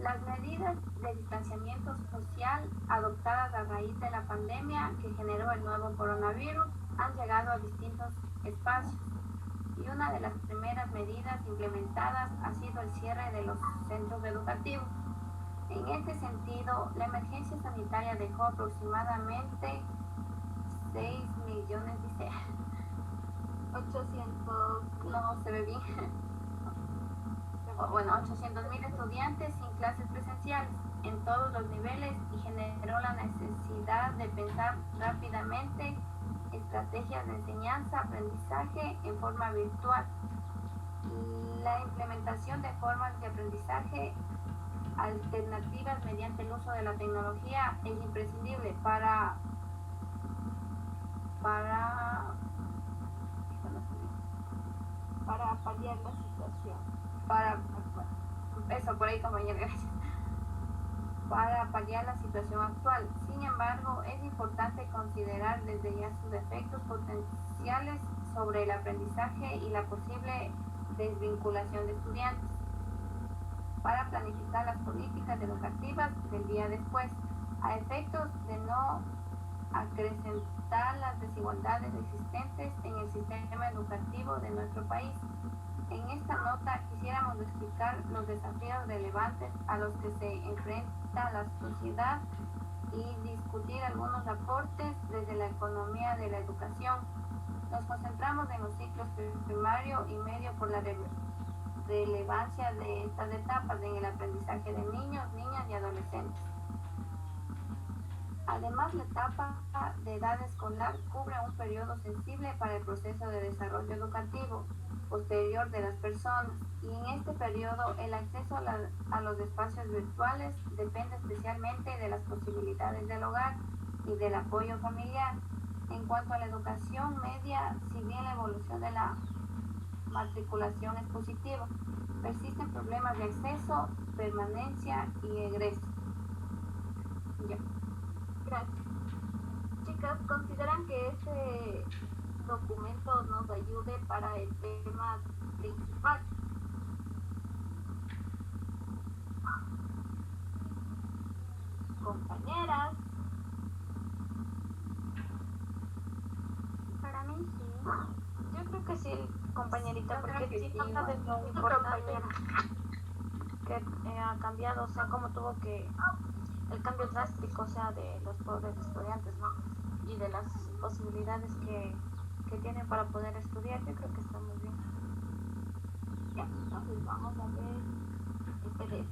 las medidas de distanciamiento social adoptadas a raíz de la pandemia que generó el nuevo coronavirus han llegado a distintos espacios y una de las primeras medidas implementadas ha sido el cierre de los centros educativos. En este sentido, la emergencia sanitaria dejó aproximadamente 6 millones, dice, 800. no se ve bien. Bueno, 800.000 estudiantes sin clases presenciales en todos los niveles y generó la necesidad de pensar rápidamente estrategias de enseñanza, aprendizaje en forma virtual. La implementación de formas de aprendizaje alternativas mediante el uso de la tecnología es imprescindible para paliar la situación. eso por ahí, compañero, gracias. Para paliar la situación actual. Sin embargo, es importante considerar desde ya sus efectos potenciales sobre el aprendizaje y la posible desvinculación de estudiantes para planificar las políticas educativas del día después, a efectos de no acrecentar las desigualdades existentes en el sistema educativo de nuestro país. En esta nota quisiéramos explicar los desafíos relevantes a los que se enfrenta la sociedad y discutir algunos aportes desde la economía de la educación. Nos concentramos en los ciclos primario y medio por la relevancia de estas etapas en el aprendizaje de niños, niñas y adolescentes. Además, la etapa de edad escolar cubre un periodo sensible para el proceso de desarrollo educativo posterior de las personas y en este periodo el acceso a los espacios virtuales depende especialmente de las posibilidades del hogar y del apoyo familiar. En cuanto a la educación media, si bien la evolución de la matriculación es positiva, persisten problemas de acceso, permanencia y egreso. Ya. Gracias. Chicas, ¿consideran que este documento nos ayude para el tema principal? Compañeras. Para mí sí. Yo creo que sí, compañerita, Yo porque creo que sí sí, habla de lo sí, importante compañera. que ha cambiado, o sea, cómo tuvo que el cambio drástico, o sea, de los pobres estudiantes, ¿no? Y de las posibilidades que tienen para poder estudiar, yo creo que está muy bien. Ya, entonces vamos a ver el PDF.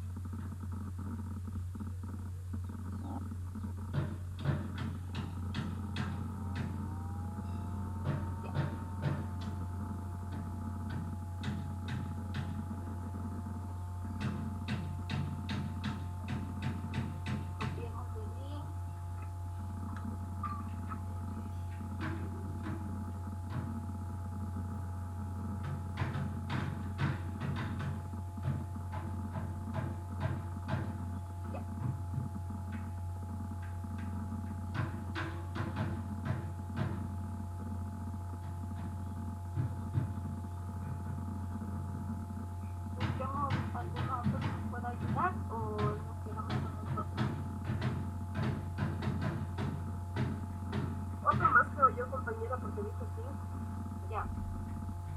Copiemos el link. Ya. ¿Busquemos alguna otra que nos pueda ayudar o nos quedamos con nosotros? Otro más creo yo, compañera, porque dijo sí. Ya.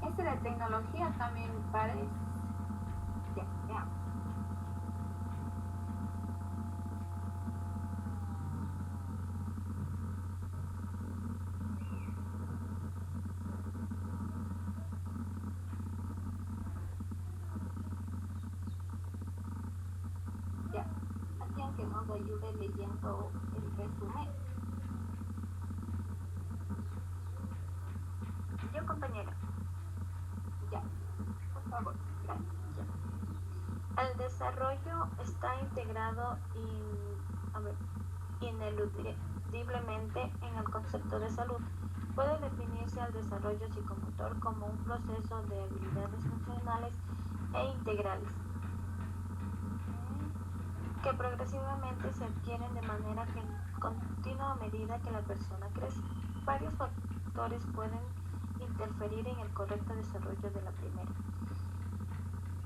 Este de tecnología también parece. Ya, ya. Ya. Alguien que nos ayude leyendo el resumen. Yo, compañera, Ya. Por favor. Gracias. el desarrollo está integrado ineludiblemente en el concepto de salud. Puede definirse al desarrollo psicomotor como un proceso de habilidades funcionales e integrales que progresivamente se adquieren de manera continua a medida que la persona crece. Varios factores pueden interferir en el correcto desarrollo de la primera.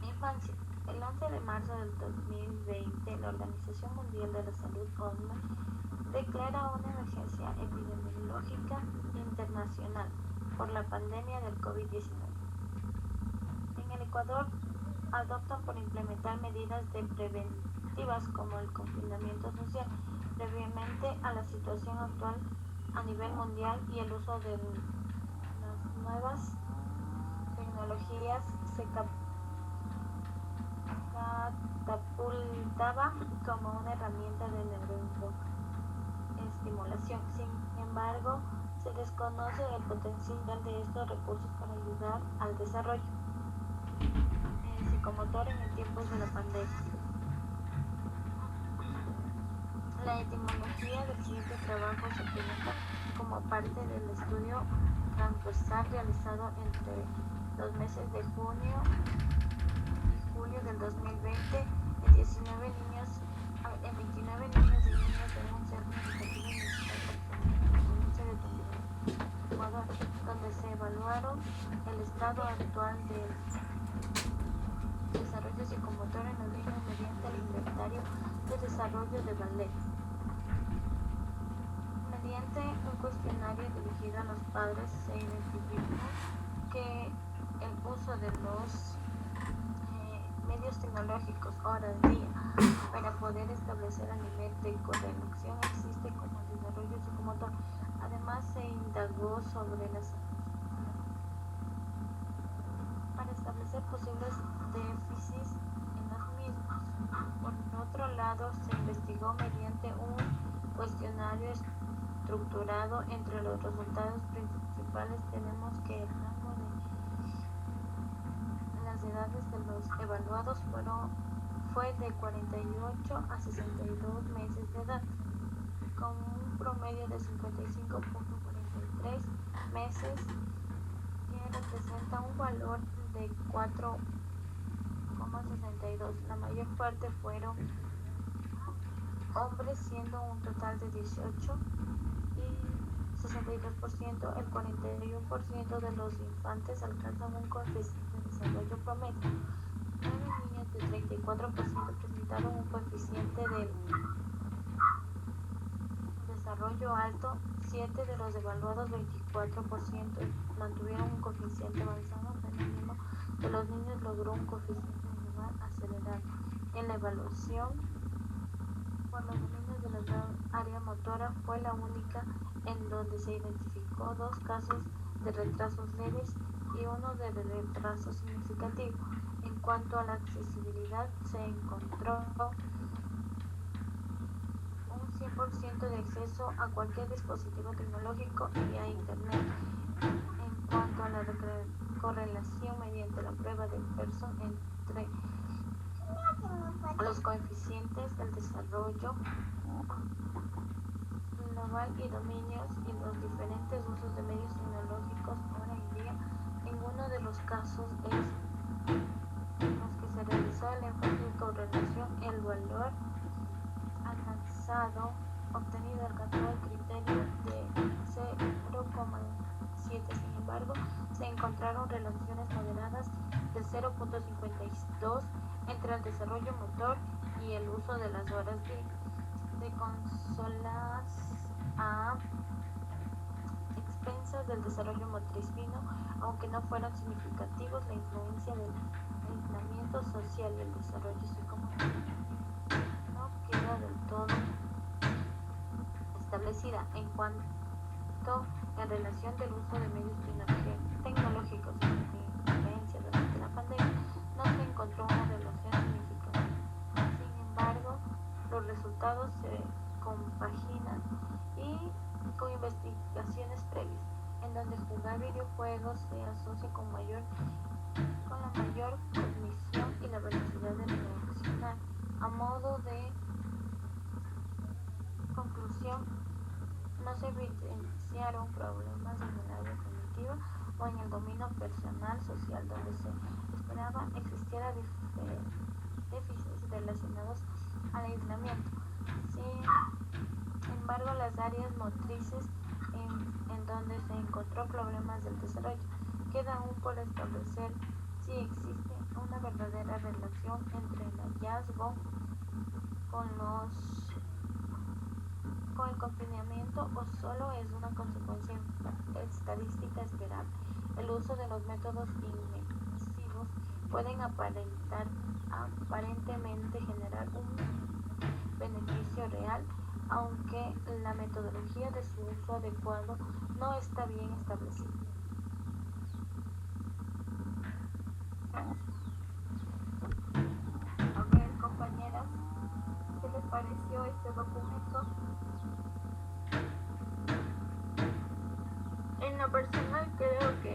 Infancia. El 11 de marzo del 2020, la Organización Mundial de la Salud, OMS, declara una emergencia epidemiológica internacional por la pandemia del COVID-19. En el Ecuador, adoptan por implementar medidas preventivas como el confinamiento social, previamente a la situación actual a nivel mundial y el uso de las nuevas tecnologías se catapultaba como una herramienta de neuroestimulación. Sin embargo, se desconoce el potencial de estos recursos para ayudar al desarrollo psicomotor en tiempos de la pandemia. La etimología del siguiente trabajo se presenta como parte del estudio transversal realizado entre los meses de junio y julio del 2020 en 29 niños y niñas de un centro educativo municipal de la provincia de Tombini, Ecuador, donde se evaluaron el estado actual del desarrollo psicomotor en los niños mediante el inventario de desarrollo de Ballet. Mediante un cuestionario dirigido a los padres se identificó que el uso de los medios tecnológicos horas día para poder establecer el nivel de corrección existe como desarrollo psicomotor. Además se indagó sobre las para establecer posibles déficits en los mismos. Por otro lado, se investigó mediante un cuestionario estructurado. Entre los resultados principales tenemos que el rango de las edades de los evaluados fue de 48 a 62 meses de edad, con un promedio de 55.43 meses, que representa un valor de 4,62. La mayor parte fueron hombres, siendo un total de 18 y 62%. El 41% de los infantes alcanzan un coeficiente de desarrollo promedio. 9 niñas de 34% presentaron un coeficiente de desarrollo alto. 7 de los evaluados, 24%, mantuvieron un coeficiente avanzado. El mínimo de los niños logró un coeficiente individual acelerado. En la evaluación por los dominios de la área motora fue la única en donde se identificó 2 casos de retrasos leves y uno de retraso significativo. En cuanto a la accesibilidad, se encontró un 100% de acceso a cualquier dispositivo tecnológico y a Internet. En cuanto a la correlación mediante la prueba de Pearson entre los coeficientes del desarrollo global y dominios y los diferentes usos de medios tecnológicos ahora en día, en uno de los casos en los que se realizó el enfoque de correlación, el valor alcanzado obtenido alcanzó el criterio de 0,7. Sin embargo, se encontraron relaciones moderadas de 0,52 entre el desarrollo motor y el uso de las horas de consolas a expensas del desarrollo motriz fino, aunque no fueron significativos. La influencia del aislamiento social y el desarrollo psicomotor no queda del todo establecida. En cuanto en relación del uso de medios tecnológicos y la influencia durante la pandemia, no se encontró una relación significativa. Sin embargo, los resultados se compaginan y con investigaciones previas, en donde jugar videojuegos se asocia con la mayor cognición y la velocidad del reaccionar. A modo de conclusión, no se evidenciaron problemas en el área cognitiva o en el dominio personal social, donde se esperaba existiera déficits relacionados al aislamiento. Sin embargo, las áreas motrices en donde se encontró problemas del desarrollo, queda aún por establecer si existe una verdadera relación entre el hallazgo con el confinamiento o solo es una consecuencia estadística esperable. El uso de los métodos inmersivos pueden aparentemente generar un beneficio real, aunque la metodología de su uso adecuado no está bien establecida. A ver, compañeras, ¿qué les pareció este documento? En lo personal creo que,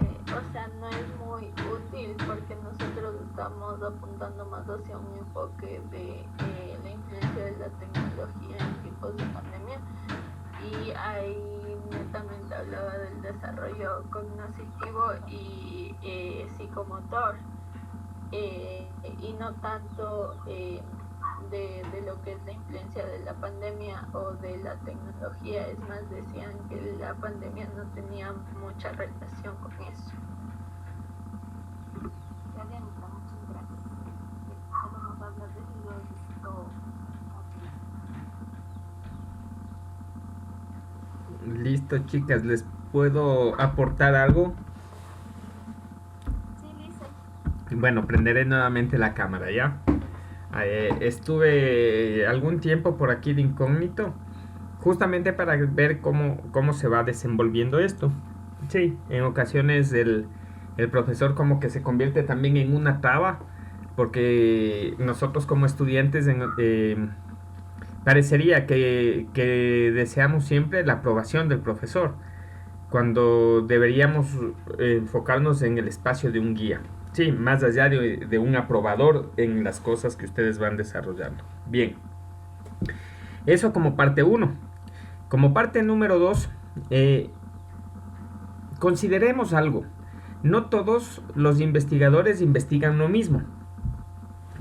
no es muy útil porque nosotros estamos apuntando más hacia un enfoque de la influencia de la tecnología en tiempos de pandemia, y ahí netamente hablaba del desarrollo cognitivo y psicomotor, y no tanto de lo que es la influencia de la pandemia o de la tecnología. Es más, decían que la pandemia no tenía mucha relación con eso. Dianita, muchas gracias. Solo nos hablas de esto. Listo, chicas, ¿les puedo aportar algo? Sí, Lisa. Bueno, prenderé nuevamente la cámara, ¿ya? Estuve algún tiempo por aquí de incógnito, justamente para ver cómo se va desenvolviendo esto. Sí, en ocasiones el profesor como que se convierte también en una traba, porque nosotros como estudiantes parecería que deseamos siempre la aprobación del profesor, cuando deberíamos enfocarnos en el espacio de un guía. Sí, más allá de un aprobador en las cosas que ustedes van desarrollando. Bien, eso como parte 1. Como parte número 2, consideremos algo. No todos los investigadores investigan lo mismo.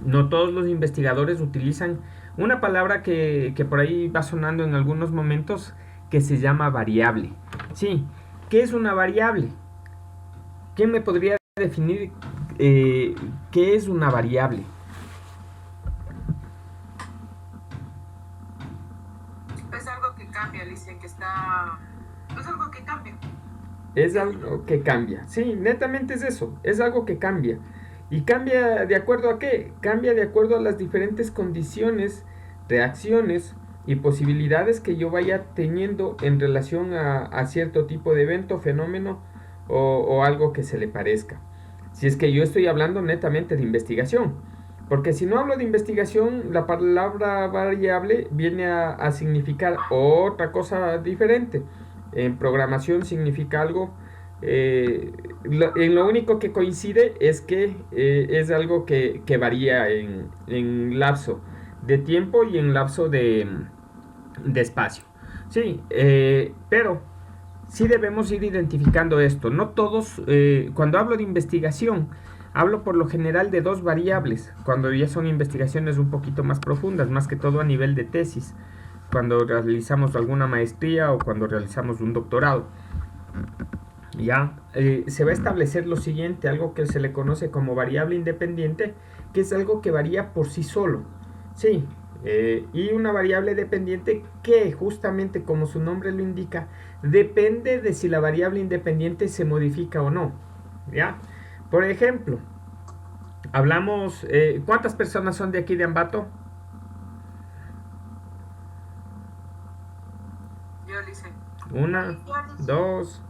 No todos los investigadores utilizan una palabra que por ahí va sonando en algunos momentos, que se llama variable. Sí, ¿qué es una variable? ¿Quién me podría definir qué es una variable? Es algo que cambia, Alicia, es algo que cambia. Es algo que cambia. Sí, netamente es eso. Es algo que cambia. ¿Y cambia de acuerdo a qué? Cambia de acuerdo a las diferentes condiciones, reacciones y posibilidades que yo vaya teniendo en relación a cierto tipo de evento, fenómeno o algo que se le parezca. Si es que yo estoy hablando netamente de investigación, porque si no hablo de investigación, la palabra variable viene a significar otra cosa diferente. En programación significa algo, en lo único que coincide es que es algo que varía en lapso de tiempo y en lapso de espacio. Sí, pero sí debemos ir identificando esto. No todos, cuando hablo de investigación, hablo por lo general de dos variables, cuando ya son investigaciones un poquito más profundas, más que todo a nivel de tesis, cuando realizamos alguna maestría o cuando realizamos un doctorado. Ya se va a establecer lo siguiente, algo que se le conoce como variable independiente, que es algo que varía por sí solo. Sí, y una variable dependiente que justamente como su nombre lo indica, depende de si la variable independiente se modifica o no. ¿Ya? Por ejemplo, hablamos, ¿cuántas personas son de aquí de Ambato? Yo le hice. 1, 2,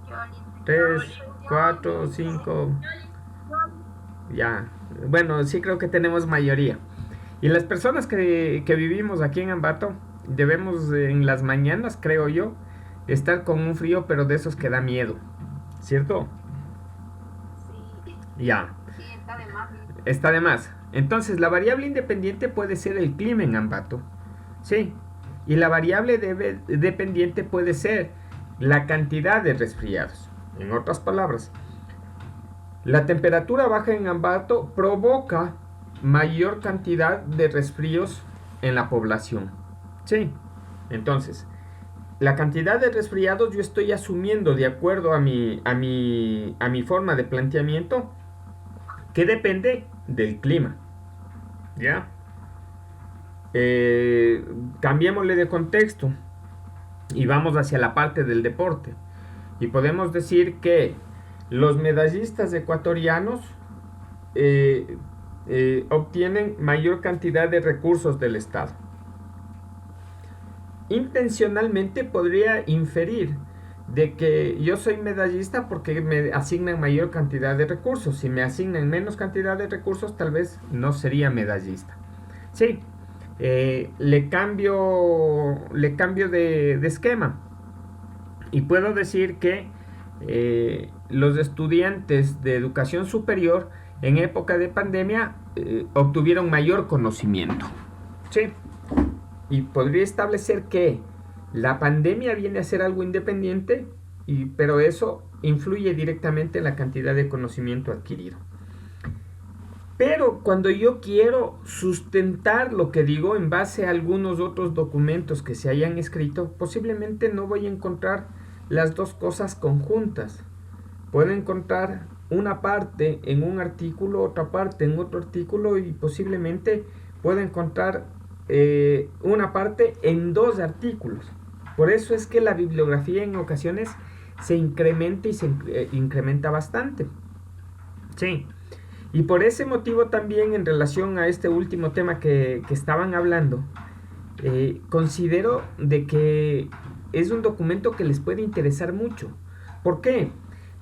3, 4, 5. Ya, bueno, sí creo que tenemos mayoría. Y las personas que vivimos aquí en Ambato, debemos en las mañanas, creo yo, estar con un frío, pero de esos que da miedo, ¿cierto? Sí, Ya, sí, está de más. está de más. Entonces, la variable independiente puede ser el clima en Ambato, ¿sí? Y la variable dependiente puede ser la cantidad de resfriados. En otras palabras, la temperatura baja en Ambato provoca mayor cantidad de resfríos en la población. Sí, entonces, la cantidad de resfriados yo estoy asumiendo de acuerdo a mi forma de planteamiento que depende del clima. ¿Ya? Cambiémosle de contexto y vamos hacia la parte del deporte. Y podemos decir que los medallistas ecuatorianos obtienen mayor cantidad de recursos del Estado. Intencionalmente podría inferir de que yo soy medallista porque me asignan mayor cantidad de recursos. Si me asignan menos cantidad de recursos, tal vez no sería medallista. Sí, le cambio de esquema y puedo decir que los estudiantes de educación superior en época de pandemia obtuvieron mayor conocimiento. Sí, y podría establecer que la pandemia viene a ser algo independiente, pero eso influye directamente en la cantidad de conocimiento adquirido. Pero cuando yo quiero sustentar lo que digo en base a algunos otros documentos que se hayan escrito, posiblemente no voy a encontrar las dos cosas conjuntas. Puedo encontrar una parte en un artículo, otra parte en otro artículo y posiblemente puedo encontrar una parte en dos artículos. Por eso es que la bibliografía en ocasiones se incrementa y se incrementa bastante. Sí. Y por ese motivo también en relación a este último tema que estaban hablando, considero de que es un documento que les puede interesar mucho. ¿Por qué?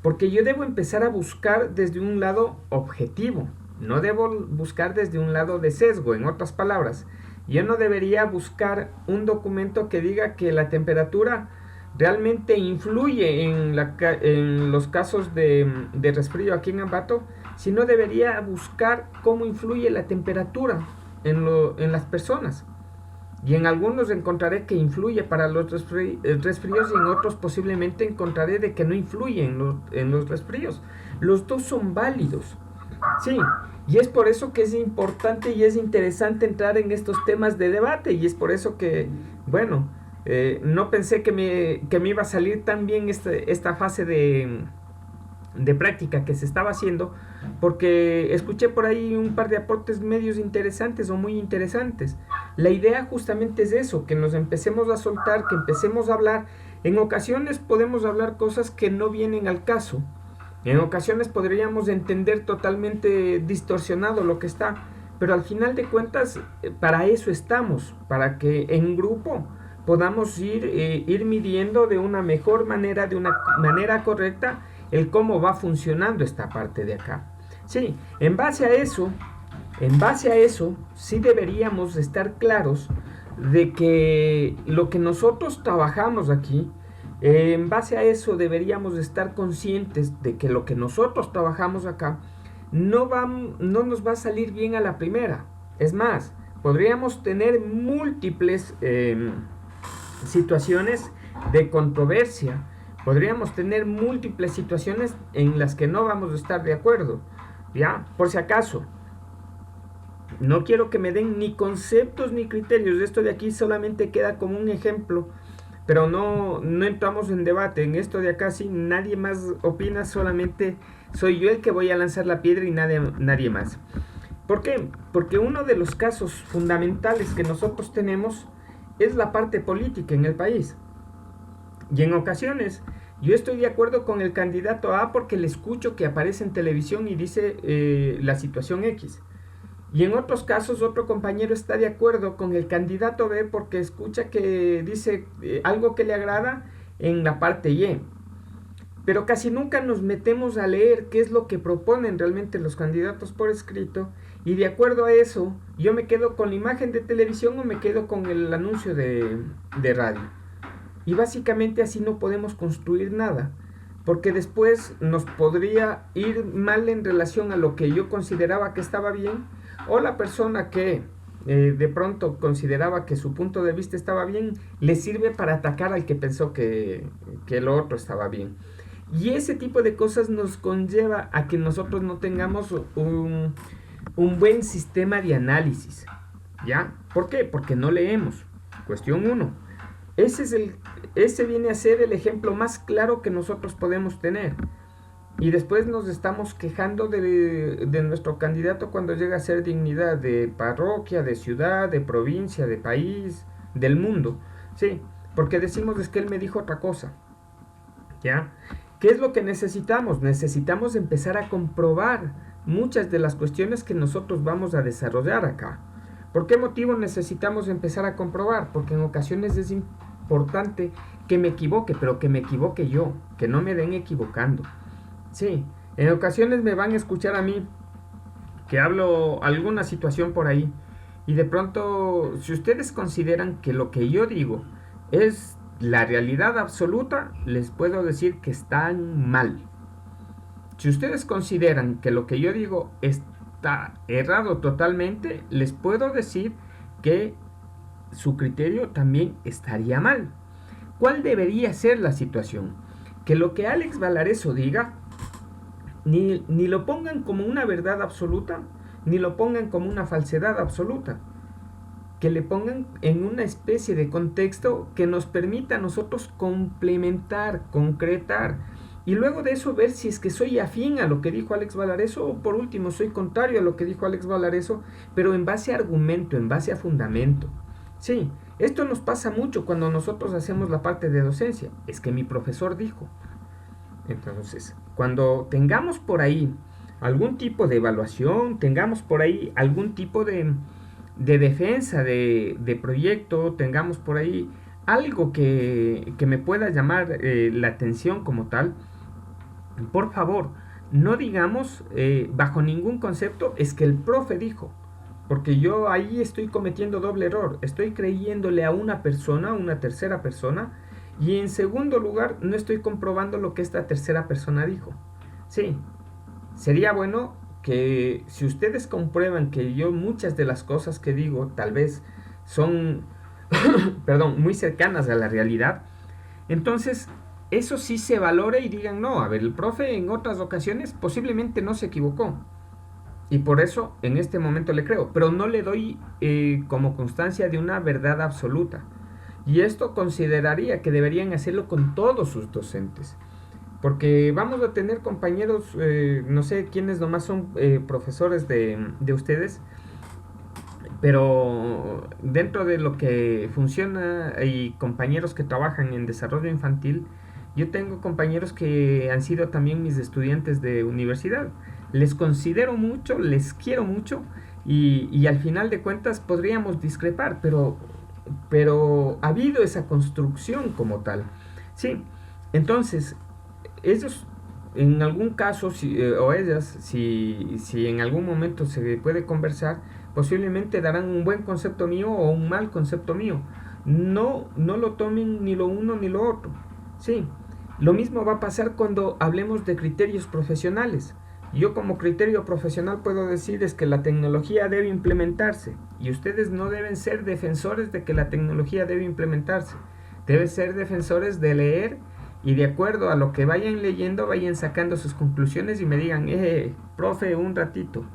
Porque yo debo empezar a buscar desde un lado objetivo, no debo buscar desde un lado de sesgo. En otras palabras, yo no debería buscar un documento que diga que la temperatura realmente influye en los casos de resfrío aquí en Ambato, sino debería buscar cómo influye la temperatura en las personas. Y en algunos encontraré que influye para los resfríos y en otros posiblemente encontraré de que no influye en los resfríos. Los dos son válidos. Sí, y es por eso que es importante y es interesante entrar en estos temas de debate. Y es por eso que, bueno, no pensé que me iba a salir tan bien esta fase de práctica que se estaba haciendo, porque escuché por ahí un par de aportes medios interesantes o muy interesantes. La idea justamente es eso, que nos empecemos a soltar, que empecemos a hablar. En ocasiones podemos hablar cosas que no vienen al caso. En ocasiones podríamos entender totalmente distorsionado lo que está, pero al final de cuentas para eso estamos, para que en grupo podamos ir midiendo de una mejor manera, de una manera correcta, el cómo va funcionando esta parte de acá. Sí, en base a eso, sí deberíamos estar claros de que lo que nosotros trabajamos aquí, en base a eso deberíamos estar conscientes de que lo que nosotros trabajamos acá no nos va a salir bien a la primera. Es más, podríamos tener múltiples situaciones de controversia, podríamos tener múltiples situaciones en las que no vamos a estar de acuerdo, ¿ya? Por si acaso, no quiero que me den ni conceptos ni criterios, esto de aquí solamente queda como un ejemplo, pero no entramos en debate, en esto de acá sí nadie más opina, solamente soy yo el que voy a lanzar la piedra y nadie más. ¿Por qué? Porque uno de los casos fundamentales que nosotros tenemos es la parte política en el país. Y en ocasiones yo estoy de acuerdo con el candidato A porque le escucho que aparece en televisión y dice la situación X. Y en otros casos otro compañero está de acuerdo con el candidato B porque escucha que dice algo que le agrada en la parte Y. Pero casi nunca nos metemos a leer qué es lo que proponen realmente los candidatos por escrito, y de acuerdo a eso yo me quedo con la imagen de televisión o me quedo con el anuncio de radio. Y básicamente así no podemos construir nada, porque después nos podría ir mal en relación a lo que yo consideraba que estaba bien, o la persona que de pronto consideraba que su punto de vista estaba bien, le sirve para atacar al que pensó que lo otro estaba bien. Y ese tipo de cosas nos conlleva a que nosotros no tengamos un buen sistema de análisis, ¿ya? ¿Por qué? Porque no leemos. Cuestión 1. Ese viene a ser el ejemplo más claro que nosotros podemos tener. Y después nos estamos quejando de nuestro candidato cuando llega a ser dignidad de parroquia, de ciudad, de provincia, de país, del mundo. Sí, porque decimos es que él me dijo otra cosa, ¿ya? ¿Qué es lo que necesitamos? Necesitamos empezar a comprobar muchas de las cuestiones que nosotros vamos a desarrollar acá. ¿Por qué motivo necesitamos empezar a comprobar? Porque en ocasiones es importante que me equivoque, pero que me equivoque yo, que no me den equivocando. Sí, en ocasiones me van a escuchar a mí que hablo alguna situación por ahí y de pronto, si ustedes consideran que lo que yo digo es la realidad absoluta, les puedo decir que están mal. Si ustedes consideran que lo que yo digo está errado totalmente, les puedo decir que su criterio también estaría mal. ¿Cuál debería ser la situación? Que lo que Alex Valareso diga, ni lo pongan como una verdad absoluta, ni lo pongan como una falsedad absoluta. Que le pongan en una especie de contexto que nos permita a nosotros complementar, concretar, y luego de eso ver si es que soy afín a lo que dijo Alex Valareso, o por último soy contrario a lo que dijo Alex Valareso, pero en base a argumento, en base a fundamento. Sí, esto nos pasa mucho cuando nosotros hacemos la parte de docencia, es que mi profesor dijo. Entonces, cuando tengamos por ahí algún tipo de evaluación, tengamos por ahí algún tipo de defensa de proyecto, tengamos por ahí algo que me pueda llamar la atención como tal, por favor, no digamos bajo ningún concepto es que el profe dijo, porque yo ahí estoy cometiendo doble error, estoy creyéndole a una persona, a una tercera persona, y en segundo lugar no estoy comprobando lo que esta tercera persona dijo. Sí, sería bueno que si ustedes comprueban que yo muchas de las cosas que digo tal vez son muy cercanas a la realidad, entonces eso sí se valore y digan, no, a ver, el profe en otras ocasiones posiblemente no se equivocó y por eso en este momento le creo, pero no le doy como constancia de una verdad absoluta. Y esto consideraría que deberían hacerlo con todos sus docentes, porque vamos a tener compañeros, no sé quiénes nomás son profesores de ustedes, pero dentro de lo que funciona y compañeros que trabajan en desarrollo infantil, yo tengo compañeros que han sido también mis estudiantes de universidad. Les considero mucho, les quiero mucho y al final de cuentas podríamos discrepar, pero pero ha habido esa construcción como tal. Sí, entonces, ellos en algún caso, o ellas, si en algún momento se puede conversar, posiblemente darán un buen concepto mío o un mal concepto mío. No lo tomen ni lo uno ni lo otro. Sí, lo mismo va a pasar cuando hablemos de criterios profesionales. Yo como criterio profesional puedo decir es que la tecnología debe implementarse y ustedes no deben ser defensores de que la tecnología debe implementarse. Deben ser defensores de leer y de acuerdo a lo que vayan leyendo vayan sacando sus conclusiones y me digan, profe, un ratito,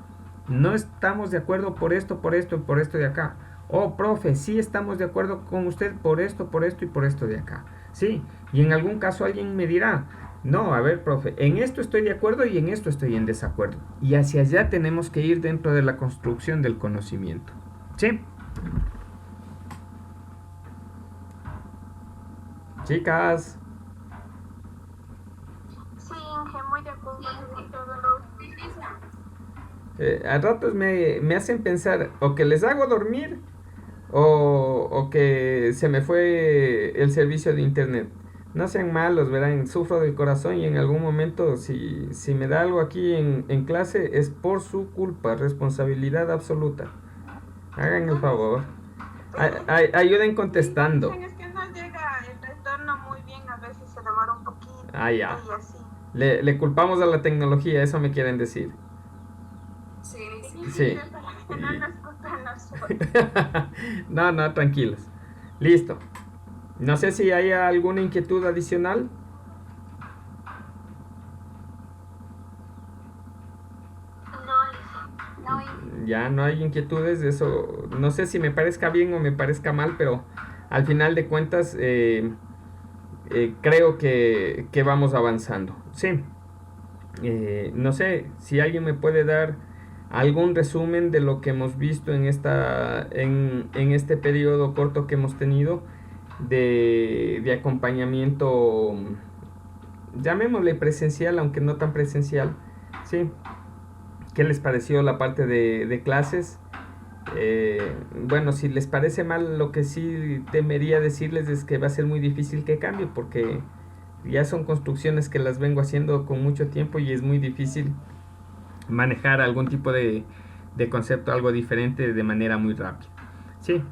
no estamos de acuerdo por esto y por esto de acá. Oh, profe, sí estamos de acuerdo con usted por esto y por esto de acá. Sí, y en algún caso alguien me dirá, no, a ver, profe, en esto estoy de acuerdo y en esto estoy en desacuerdo. Y hacia allá tenemos que ir dentro de la construcción del conocimiento. ¿Sí? Chicas. Sí, Inge, muy de acuerdo con todo lo que dice. A ratos me hacen pensar o que les hago dormir o que se me fue el servicio de internet. No sean malos, verán, sufro del corazón y en algún momento si me da algo aquí en clase es por su culpa, responsabilidad absoluta. Hagan el favor. Ayuden contestando. Es que no llega el retorno muy bien, a veces se demora un poquito Ah, ya. y así. Le culpamos a la tecnología, eso me quieren decir. Sí, Sí. Pero no nos culpan nosotros. No, tranquilos. Listo. No sé si hay alguna inquietud adicional. Ya no hay inquietudes, eso no sé si me parezca bien o me parezca mal, pero al final de cuentas creo que vamos avanzando. Sí. No sé si alguien me puede dar algún resumen de lo que hemos visto en este periodo corto que hemos tenido de acompañamiento, llamémosle presencial, aunque no tan presencial. Sí. ¿Qué les pareció la parte de clases? Bueno, si les parece mal, lo que sí temería decirles es que va a ser muy difícil que cambie, porque ya son construcciones que las vengo haciendo con mucho tiempo y es muy difícil manejar algún tipo de concepto, algo diferente de manera muy rápida. Sí,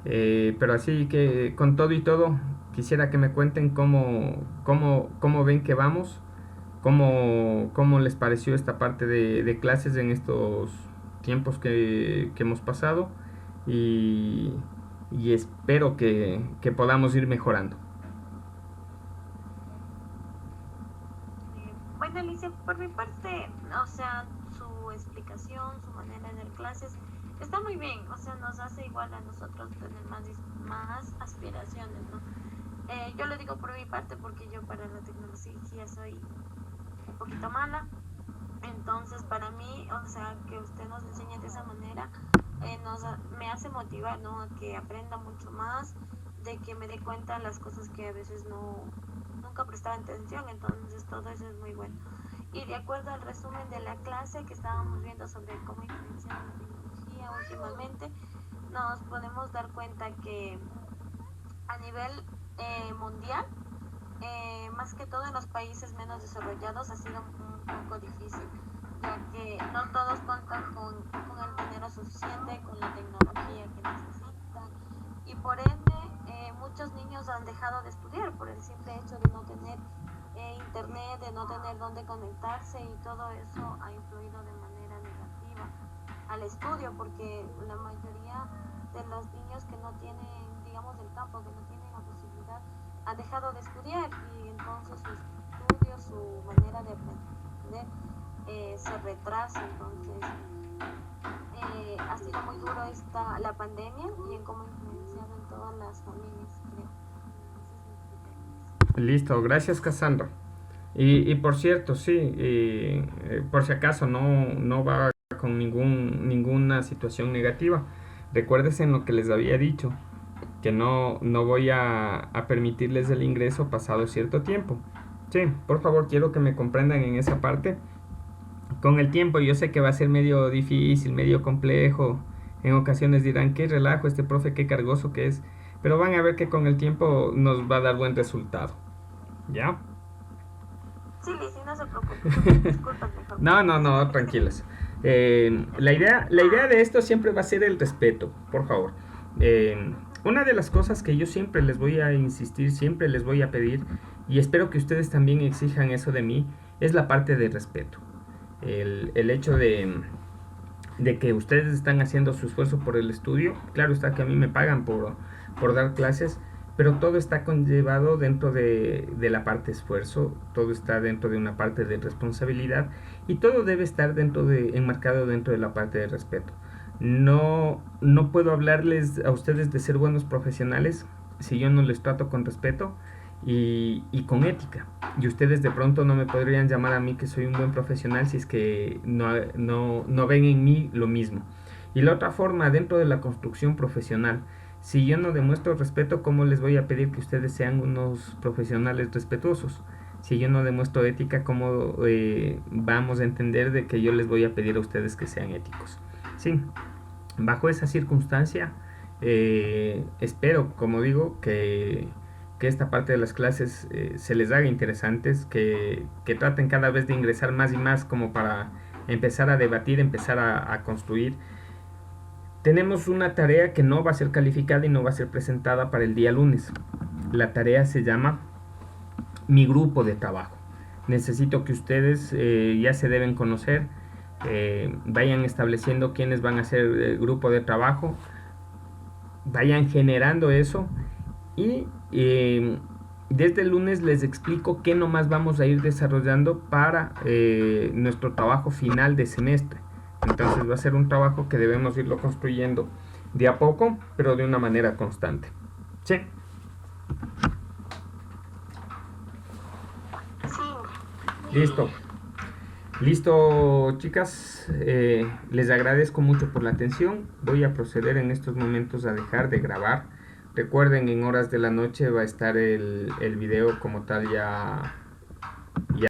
pero así que con todo y todo, quisiera que me cuenten cómo ven que vamos. ¿Cómo les pareció esta parte de clases en estos tiempos que hemos pasado? Y espero que podamos ir mejorando. Bueno, Alicia, por mi parte, o sea, su explicación, su manera de dar clases, está muy bien, o sea, nos hace igual a nosotros tener más aspiraciones, ¿no? Yo lo digo por mi parte porque yo para la tecnología soy un poquito mala, entonces para mí, o sea, que usted nos enseñe de esa manera me hace motivar, ¿no? A que aprenda mucho más, de que me dé cuenta de las cosas que a veces nunca prestaba atención, entonces todo eso es muy bueno. Y de acuerdo al resumen de la clase que estábamos viendo sobre cómo influencia la tecnología últimamente, nos podemos dar cuenta que a nivel mundial, más que todo en los países menos desarrollados ha sido un poco difícil, ya que no todos cuentan con el dinero suficiente, con la tecnología que necesitan, y por ende muchos niños han dejado de estudiar por el simple hecho de no tener internet, de no tener dónde conectarse, y todo eso ha influido de manera negativa al estudio, porque la mayoría de los niños que no tienen, digamos, del campo, que no tienen la posibilidad, han dejado de estudiar, y entonces su estudio, su manera de aprender se retrasa. Entonces ha sido muy duro la pandemia y en cómo ha influenciado en todas las familias, creo. Listo, gracias, Cassandra. Y por cierto, sí, por si acaso no va con ninguna situación negativa. Recuérdense en lo que les había dicho, que no voy a permitirles el ingreso pasado cierto tiempo. Sí, por favor, quiero que me comprendan en esa parte. Con el tiempo yo sé que va a ser medio difícil, medio complejo. En ocasiones dirán, qué relajo este profe, qué cargoso que es. pero van a ver que con el tiempo nos va a dar buen resultado. ¿Ya? Sí, Lizzy, no se preocupe. Disculpa, mejor. No, tranquilas. La idea de esto siempre va a ser el respeto, por favor. Una de las cosas que yo siempre les voy a insistir, siempre les voy a pedir, y espero que ustedes también exijan eso de mí, es la parte de respeto. El hecho de que ustedes están haciendo su esfuerzo por el estudio. Claro está que a mí me pagan por dar clases, pero todo está conllevado dentro de la parte esfuerzo, todo está dentro de una parte de responsabilidad y todo debe estar enmarcado dentro de la parte de respeto. No puedo hablarles a ustedes de ser buenos profesionales si yo no les trato con respeto y con ética. Y ustedes de pronto no me podrían llamar a mí que soy un buen profesional si es que no ven en mí lo mismo. Y la otra forma, dentro de la construcción profesional, si yo no demuestro respeto, ¿cómo les voy a pedir que ustedes sean unos profesionales respetuosos? Si yo no demuestro ética, ¿cómo vamos a entender de que yo les voy a pedir a ustedes que sean éticos? Sí, bajo esa circunstancia, espero, como digo, que esta parte de las clases se les haga interesantes, que traten cada vez de ingresar más y más como para empezar a debatir, empezar a construir. Tenemos una tarea que no va a ser calificada y no va a ser presentada para el día lunes. La tarea se llama Mi grupo de trabajo. Necesito que ustedes ya se deben conocer, vayan estableciendo quiénes van a ser el grupo de trabajo, vayan generando eso y desde el lunes les explico qué nomás vamos a ir desarrollando para nuestro trabajo final de semestre. Entonces va a ser un trabajo que debemos irlo construyendo de a poco, pero de una manera constante. ¿Sí? Sí. Listo, chicas. Les agradezco mucho por la atención. Voy a proceder en estos momentos a dejar de grabar. Recuerden, en horas de la noche va a estar el video como tal ya